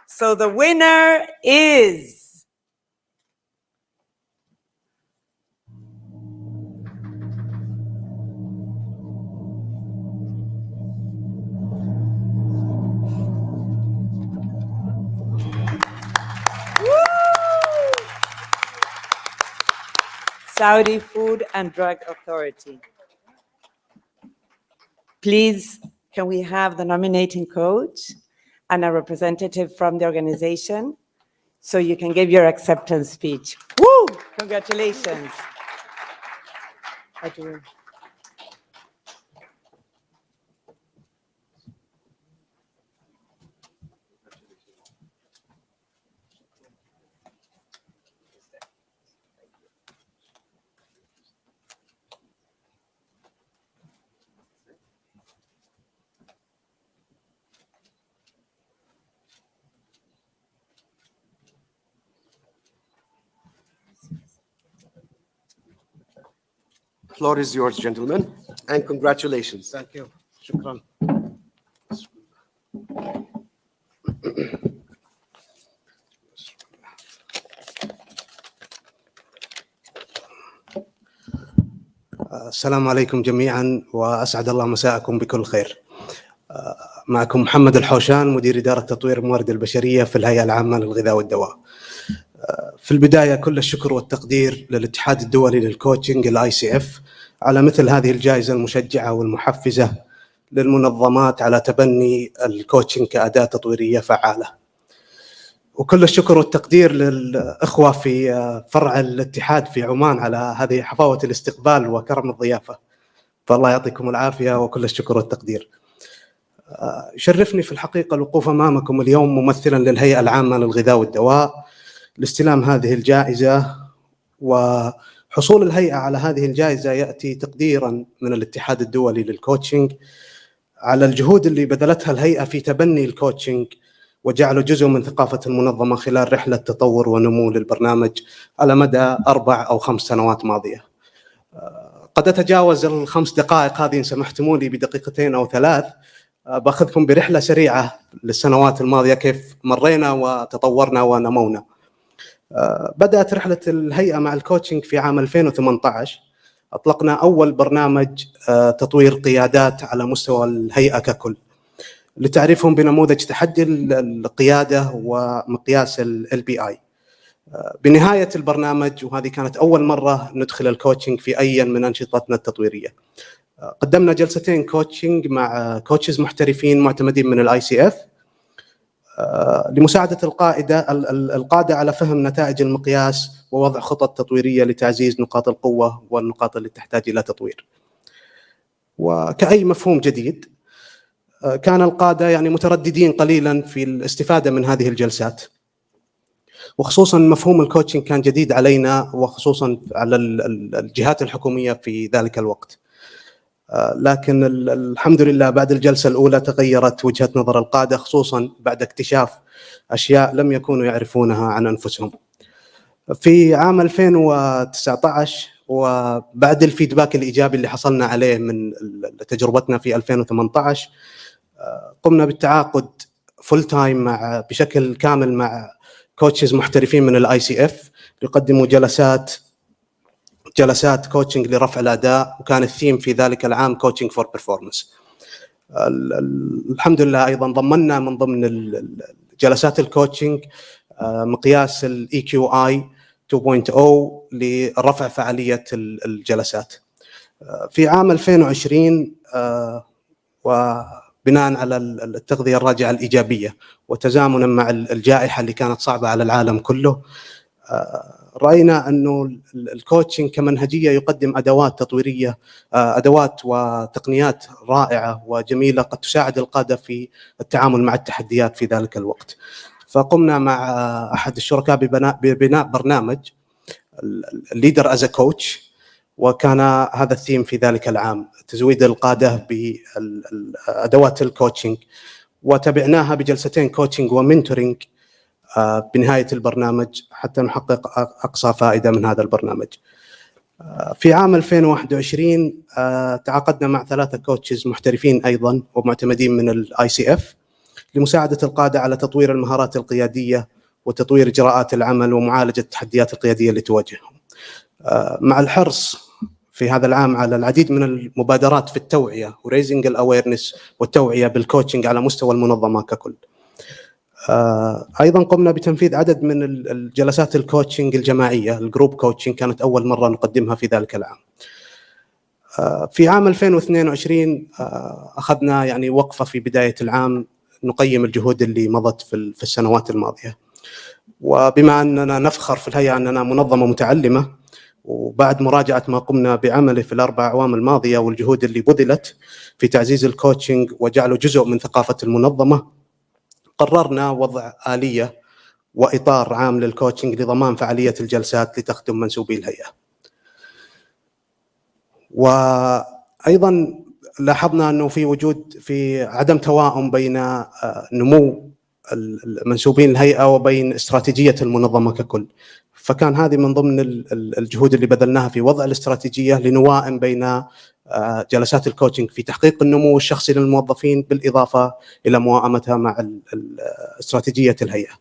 Speaker 13: so the winner is Saudi Food and Drug Authority. Please, can we have the nominating coach and a representative from the organization so you can give your acceptance speech? Woo! Congratulations. I do.
Speaker 14: Floor is yours, gentlemen, and congratulations.
Speaker 17: Thank you. Shukran. السلام عليكم جميعا وأسعد الله مساءكم بكل خير. معكم محمد الحوشان، مدير إدارة تطوير الموارد البشرية في الهيئة العامة للغذاء والدواء. في البداية كل الشكر والتقدير للاتحاد الدولي للكوتشنج ICF على مثل هذه الجائزة المشجعة والمحفزة للمنظمات على تبني الكوتشنج كأداة تطويرية فعالة. وكل الشكر والتقدير للإخوة في فرع الاتحاد في عمان على هذه حفاوة الاستقبال وكرم الضيافة. فالله يعطيكم العافية وكل الشكر والتقدير. يشرفني في الحقيقة الوقوف أمامكم اليوم ممثلا للهيئة العامة للغذاء والدواء لاستلام هذه الجائزة. وحصول الهيئة على هذه الجائزة يأتي تقديرا من الاتحاد الدولي للكوتشنج على الجهود اللي بذلتها الهيئة في تبني الكوتشنج وجعله جزء من ثقافة المنظمة خلال رحلة تطور ونمو للبرنامج على مدى 4 أو 5 سنوات ماضية. قد أتجاوز ال5 دقائق هذه إن سمحتموا لي بدقيقتين أو 3 باخذكم برحلة سريعة للسنوات الماضية كيف مرينا وتطورنا ونمونا. بدأت رحلة الهيئة مع الكوتشنج في عام 2018. أطلقنا أول برنامج تطوير قيادات على مستوى الهيئة ككل لتعريفهم بنموذج تحدي القيادة ومقياس LPI. بنهاية البرنامج، وهذه كانت أول مرة ندخل الكوتشنج في أي من أنشطتنا التطويرية، قدمنا جلستين كوتشنج مع كوتشز محترفين معتمدين من ICF لمساعدة القادة على فهم نتائج المقياس ووضع خطط تطويرية لتعزيز نقاط القوة والنقاط اللي تحتاج إلى تطوير. وكأي مفهوم جديد كان القادة يعني مترددين قليلا في الاستفادة من هذه الجلسات، وخصوصا مفهوم الكوتشنج كان جديد علينا وخصوصا على الجهات الحكومية في ذلك الوقت. لكن الحمد لله بعد الجلسة الأولى تغيرت وجهة نظر القادة، خصوصا بعد اكتشاف أشياء لم يكونوا يعرفونها عن أنفسهم. في عام 2019 وبعد الفيدباك الإيجابي اللي حصلنا عليه من تجربتنا في 2018، قمنا بالتعاقد فول تايم بشكل كامل مع كوتشز محترفين من ICF يقدموا جلسات كوتشنج لرفع الأداء، وكان الثيم في ذلك العام كوتشنج فور بيرفورمانس. الحمد لله أيضا ضمننا من ضمن جلسات الكوتشنج مقياس EQI 2.0 لرفع فعالية الجلسات. في عام 2020 وبناء على التغذية الراجعة الإيجابية وتزامنا مع الجائحة اللي كانت صعبة على العالم كله، رأينا أنه الكوتشنج كمنهجية يقدم أدوات تطويرية، أدوات وتقنيات رائعة وجميلة قد تساعد القادة في التعامل مع التحديات في ذلك الوقت. فقمنا مع أحد الشركاء ببناء برنامج الليدر از كوتش، وكان هذا الثيم في ذلك العام تزويد القادة بأدوات الكوتشنج، وتبعناها بجلستين كوتشنج ومنتورينج بنهاية البرنامج حتى نحقق أقصى فائدة من هذا البرنامج. في عام 2021 تعاقدنا مع 3 كوتشز محترفين أيضا ومعتمدين من ICF لمساعدة القادة على تطوير المهارات القيادية وتطوير إجراءات العمل ومعالجة التحديات القيادية اللي تواجههم، مع الحرص في هذا العام على العديد من المبادرات في التوعية وريزنج الأويرنس والتوعية بالكوتشنج على مستوى المنظمة ككل. أيضا قمنا بتنفيذ عدد من الجلسات الكوتشنج الجماعية، الجروب كوتشنج كانت أول مرة نقدمها في ذلك العام. في عام 2022 أخذنا يعني وقفة في بداية العام نقيم الجهود اللي مضت في السنوات الماضية، وبما أننا نفخر في الهيئة أننا منظمة متعلمة، وبعد مراجعة ما قمنا بعمله في ال4 أعوام الماضية والجهود اللي بذلت في تعزيز الكوتشنج وجعله جزء من ثقافة المنظمة، قررنا وضع آلية وإطار عام للكوتشنج لضمان فعالية الجلسات لتخدم منسوبي الهيئة. وأيضا لاحظنا أنه في عدم توائم بين نمو منسوبين الهيئة وبين استراتيجية المنظمة ككل، فكان هذه من ضمن الجهود اللي بذلناها في وضع الاستراتيجية لنوائم بين جلسات الكوتشنج في تحقيق النمو الشخصي للموظفين بالإضافة إلى موائمتها مع استراتيجية الهيئة.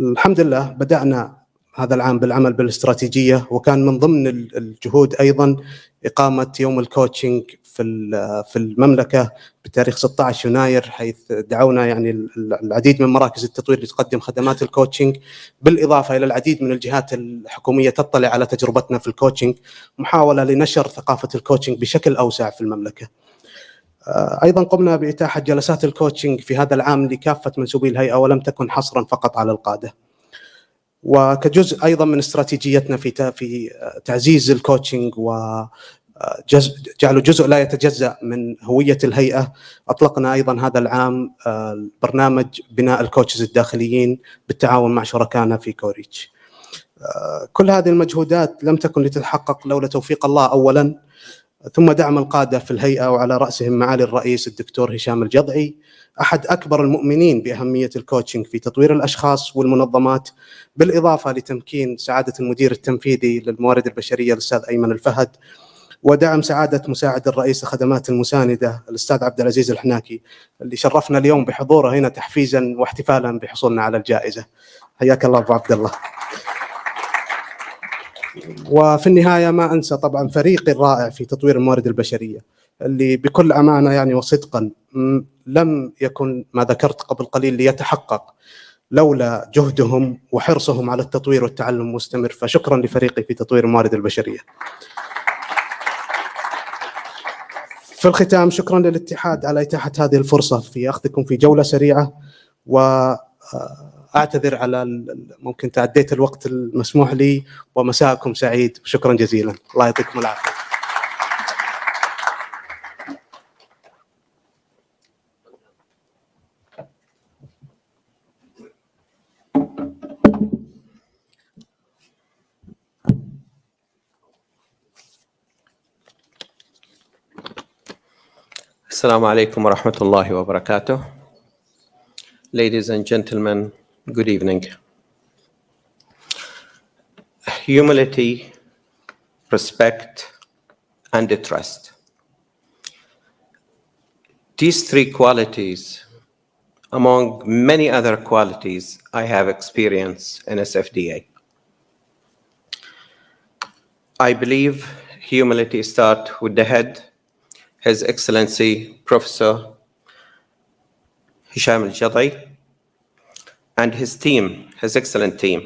Speaker 17: الحمد لله بدأنا هذا العام بالعمل بالاستراتيجية، وكان من ضمن الجهود أيضا إقامة يوم الكوتشنج في المملكة بتاريخ 16 يناير، حيث دعونا يعني العديد من مراكز التطوير لتقدم خدمات الكوتشنج، بالإضافة إلى العديد من الجهات الحكومية تطلع على تجربتنا في الكوتشنج، محاولة لنشر ثقافة الكوتشنج بشكل أوسع في المملكة. أيضا قمنا بإتاحة جلسات الكوتشنج في هذا العام لكافة منسوبي الهيئة ولم تكن حصرا فقط على القادة، وكجزء أيضا من استراتيجيتنا في تعزيز الكوتشنج وجعله جزء لا يتجزأ من هوية الهيئة، أطلقنا أيضا هذا العام برنامج بناء الكوتشز الداخليين بالتعاون مع شركائنا في كوريتش. كل هذه المجهودات لم تكن لتتحقق لولا توفيق الله أولا، ثم دعم القادة في الهيئة وعلى رأسهم معالي الرئيس الدكتور هشام الجضعي، أحد أكبر المؤمنين بأهمية الكوتشنج في تطوير الأشخاص والمنظمات، بالإضافة لتمكين سعادة المدير التنفيذي للموارد البشرية الأستاذ أيمن الفهد، ودعم سعادة مساعد الرئيس الخدمات المساندة الأستاذ عبد العزيز الحناكي اللي شرفنا اليوم بحضوره هنا تحفيزا واحتفالا بحصولنا على الجائزة. حياك الله أبو عبد الله. وفي النهاية ما أنسى طبعا فريقي الرائع في تطوير الموارد البشرية اللي بكل أمانة يعني وصدقا لم يكن ما ذكرت قبل قليل ليتحقق لولا جهدهم وحرصهم على التطوير والتعلم المستمر. فشكرا لفريقي في تطوير الموارد البشرية. في الختام شكرا للاتحاد على إتاحة هذه الفرصة في أخذكم في جولة سريعة، وأعتذر على ممكن تعديت الوقت المسموح لي، ومساءكم سعيد. شكرا جزيلا، الله يعطيكم العافية.
Speaker 18: Assalamu alaikum wa rahmatullahi wa barakatuh. Ladies and gentlemen, good evening. Humility, respect, and trust. These three qualities, among many other qualities I have experienced in SFDA. I believe humility starts with the head, His Excellency Professor Hisham al-Jadai, and his team, his excellent team,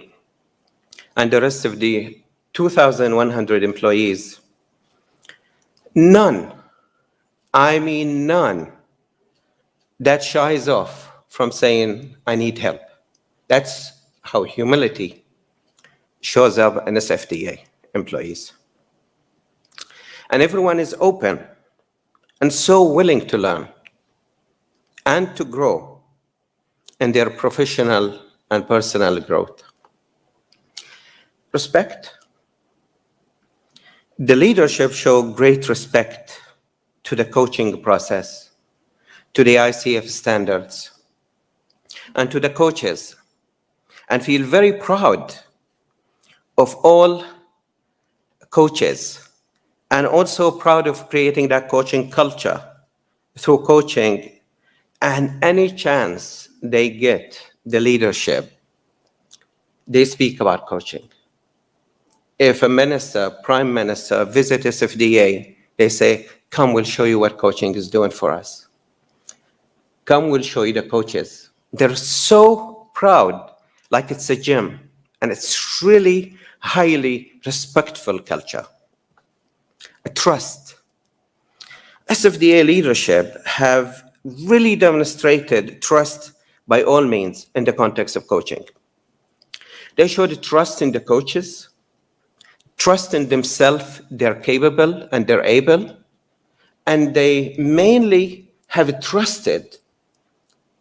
Speaker 18: and the rest of the 2,100 employees. None, I mean none, that shies off from saying, I need help. That's how humility shows up in SFDA employees. And everyone is open and so willing to learn and to grow in their professional and personal growth. Respect. The leadership show great respect to the coaching process, to the ICF standards, and to the coaches, and feel very proud of all coaches, and also proud of creating that coaching culture through coaching. And any chance they get the leadership, they speak about coaching. If a minister, prime minister, visit SFDA, they say, come, we'll show you what coaching is doing for us. Come, we'll show you the coaches. They're so proud, like it's a gym, and it's really highly respectful culture. A trust. SFDA leadership have really demonstrated trust by all means in the context of coaching. They showed trust in the coaches, trust in themselves, they're capable and they're able, and they mainly have trusted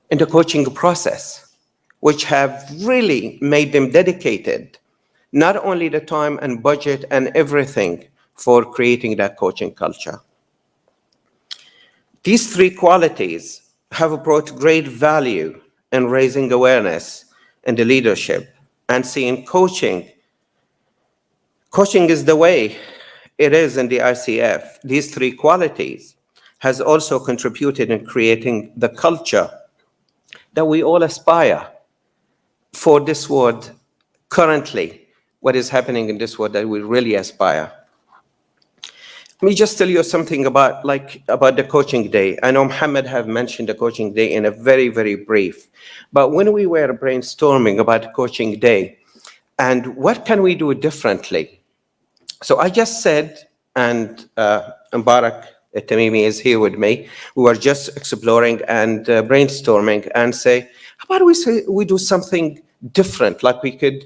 Speaker 18: in the coaching process, which have really made them dedicated, not only the time and budget and everything for creating that coaching culture. These three qualities have brought great value in raising awareness in the leadership and seeing coaching. Coaching is the way it is in the ICF. These three qualities has also contributed in creating the culture that we all aspire for this world currently, what is happening in this world that we really aspire. Let me just tell you something about the coaching day. I know Mohammed have mentioned the coaching day in a very, very brief, but when we were brainstorming about the coaching day and what can we do differently? So I just said, and Mubarak Tamimi is here with me, we were just exploring and brainstorming and say, how about we do something different, like we could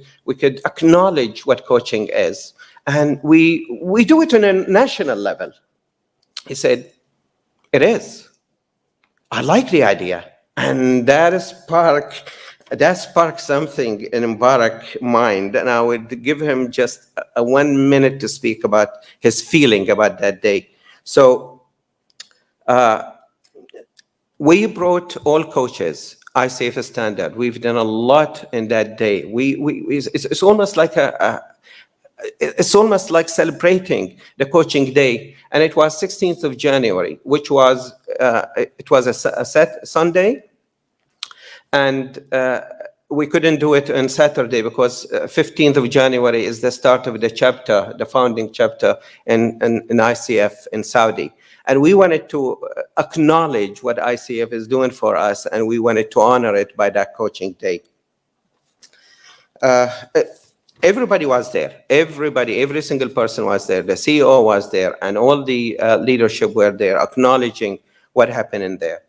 Speaker 18: acknowledge what coaching is. And we do it on a national level. He said, it is. I like the idea. And that sparked something in Mubarak's mind. And I would give him just 1 minute to speak about his feeling about that day. So we brought all coaches, ICF standard. We've done a lot in that day. It's almost like it's almost like celebrating the coaching day. And it was 16th of January, which was, it was a set Sunday. And we couldn't do it on Saturday because 15th of January is the start of the chapter, the founding chapter in ICF in Saudi. And we wanted to acknowledge what ICF is doing for us, and we wanted to honor it by that coaching day. Everybody was there. Everybody, every single person was there. The CEO was there, and all the leadership were there, acknowledging what happened in there.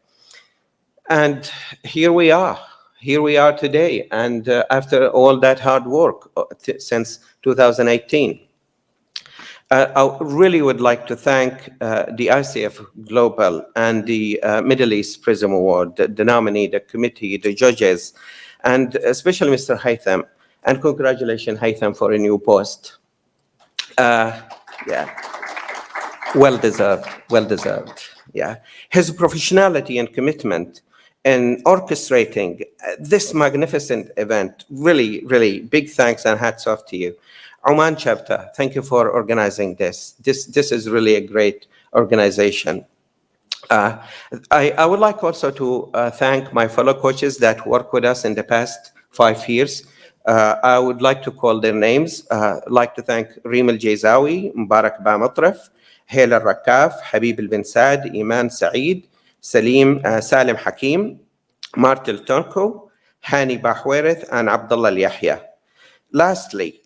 Speaker 18: And here we are. Here we are today. And after all that hard work since 2018, I really would like to thank the ICF Global and the Middle East Prism Award, the nominee, the committee, the judges, and especially Mr. Haytham. And congratulations, Haytham, for a new post. Yeah, well deserved, well deserved. Yeah, his professionality and commitment in orchestrating this magnificent event, really, really big thanks and hats off to you. Oman chapter, thank you for organizing this. This is really a great organization. I would like also to thank my fellow coaches that worked with us in the past 5 years. I would like to call their names. I'd like to thank Reem Al-Jayzawi, Mubarak Bamatraf, Hail Al-Rakaf, Habib Al-Bin Saad, Iman Saeed, Salim Hakim, Martel Tonko, Hani Bahwereth, and Abdullah Al-Yahya. Lastly,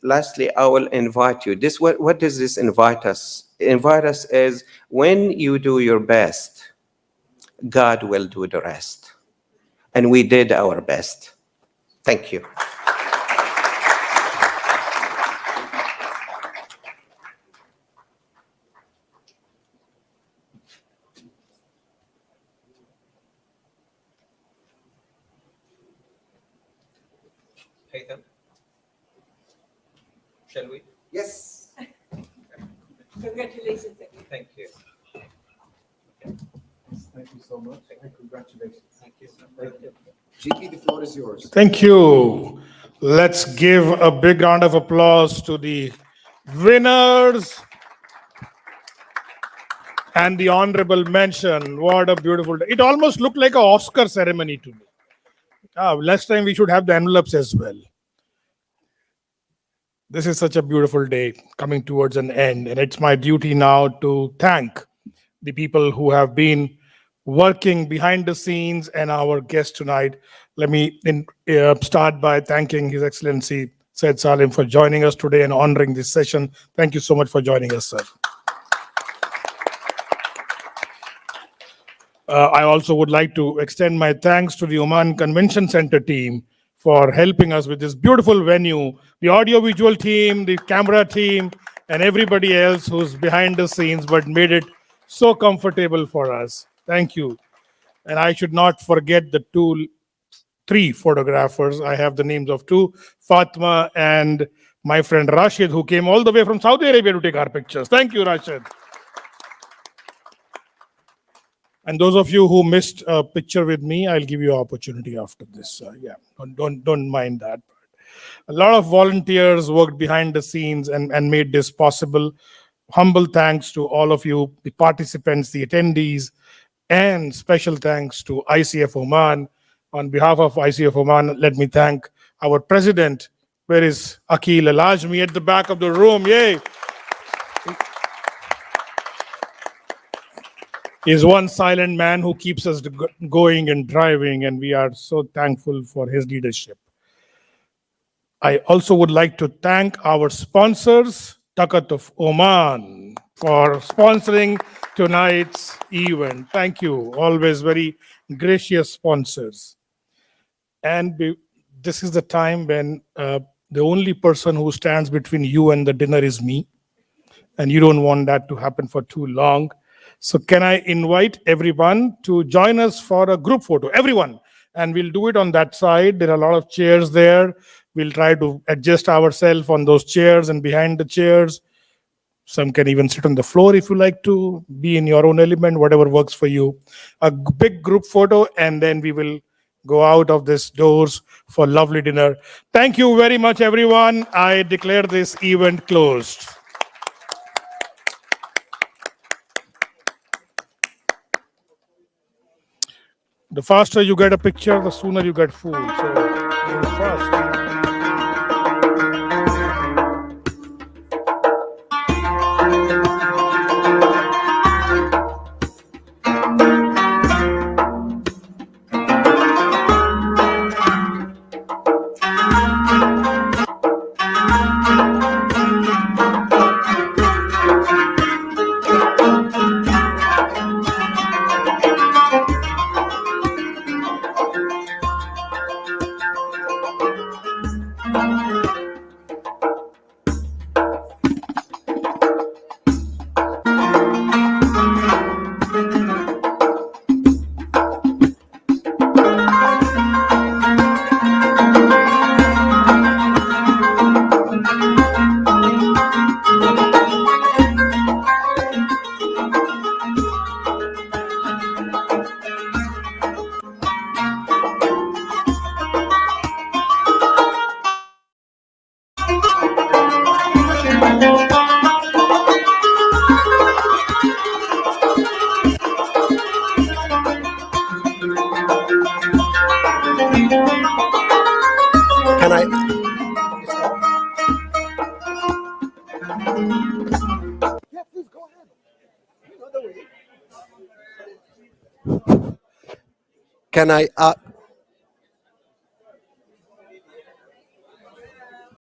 Speaker 18: I will invite you. What does this invite us? Invite us is when you do your best, God will do the rest. And we did our best. Thank you. Haytham? Shall we? Yes.
Speaker 12: Congratulations.
Speaker 18: Thank you.
Speaker 4: Thank you so much. Congratulations.
Speaker 18: Thank you.
Speaker 10: GP, the floor is yours.
Speaker 1: Thank you. Let's give a big round of applause to the winners and the honorable mention. What a beautiful day. It almost looked like an Oscar ceremony to me. Next time we should have the envelopes as well. This is such a beautiful day coming towards an end, and it's my duty now to thank the people who have been working behind the scenes and our guest tonight. Let me start by thanking His Excellency Syed Salim for joining us today and honoring this session. Thank you so much for joining us, sir. I also would like to extend my thanks to the Oman Convention Center team for helping us with this beautiful venue, the audiovisual team, the camera team, and everybody else who's behind the scenes but made it so comfortable for us. Thank you. And I should not forget the three photographers. I have the names of two, Fatma and my friend Rashid, who came all the way from Saudi Arabia to take our pictures. Thank you, Rashid. And those of you who missed a picture with me, I'll give you an opportunity after this. Don't mind that. A lot of volunteers worked behind the scenes and made this possible. Humble thanks to all of you, the participants, the attendees, and special thanks to ICF Oman. On behalf of ICF Oman, let me thank our president. Where is Akil Al-Ajmi? At the back of the room? Yay! He's one silent man who keeps us going and driving, and we are so thankful for his leadership. I also would like to thank our sponsors, Takat of Oman, for sponsoring tonight's event. Thank you. Always very gracious sponsors. And this is the time when the only person who stands between you and the dinner is me. And you don't want that to happen for too long. So can I invite everyone to join us for a group photo? Everyone. And we'll do it on that side. There are a lot of chairs there. We'll try to adjust ourselves on those chairs and behind the chairs. Some can even sit on the floor if you like to be in your own element, whatever works for you. A big group photo, and then we will go out of this doors for lovely dinner. Thank you very much, everyone. I declare this event closed. The faster you get a picture, the sooner you get food. So move fast.
Speaker 14: Can I? Yeah, please go ahead. Can I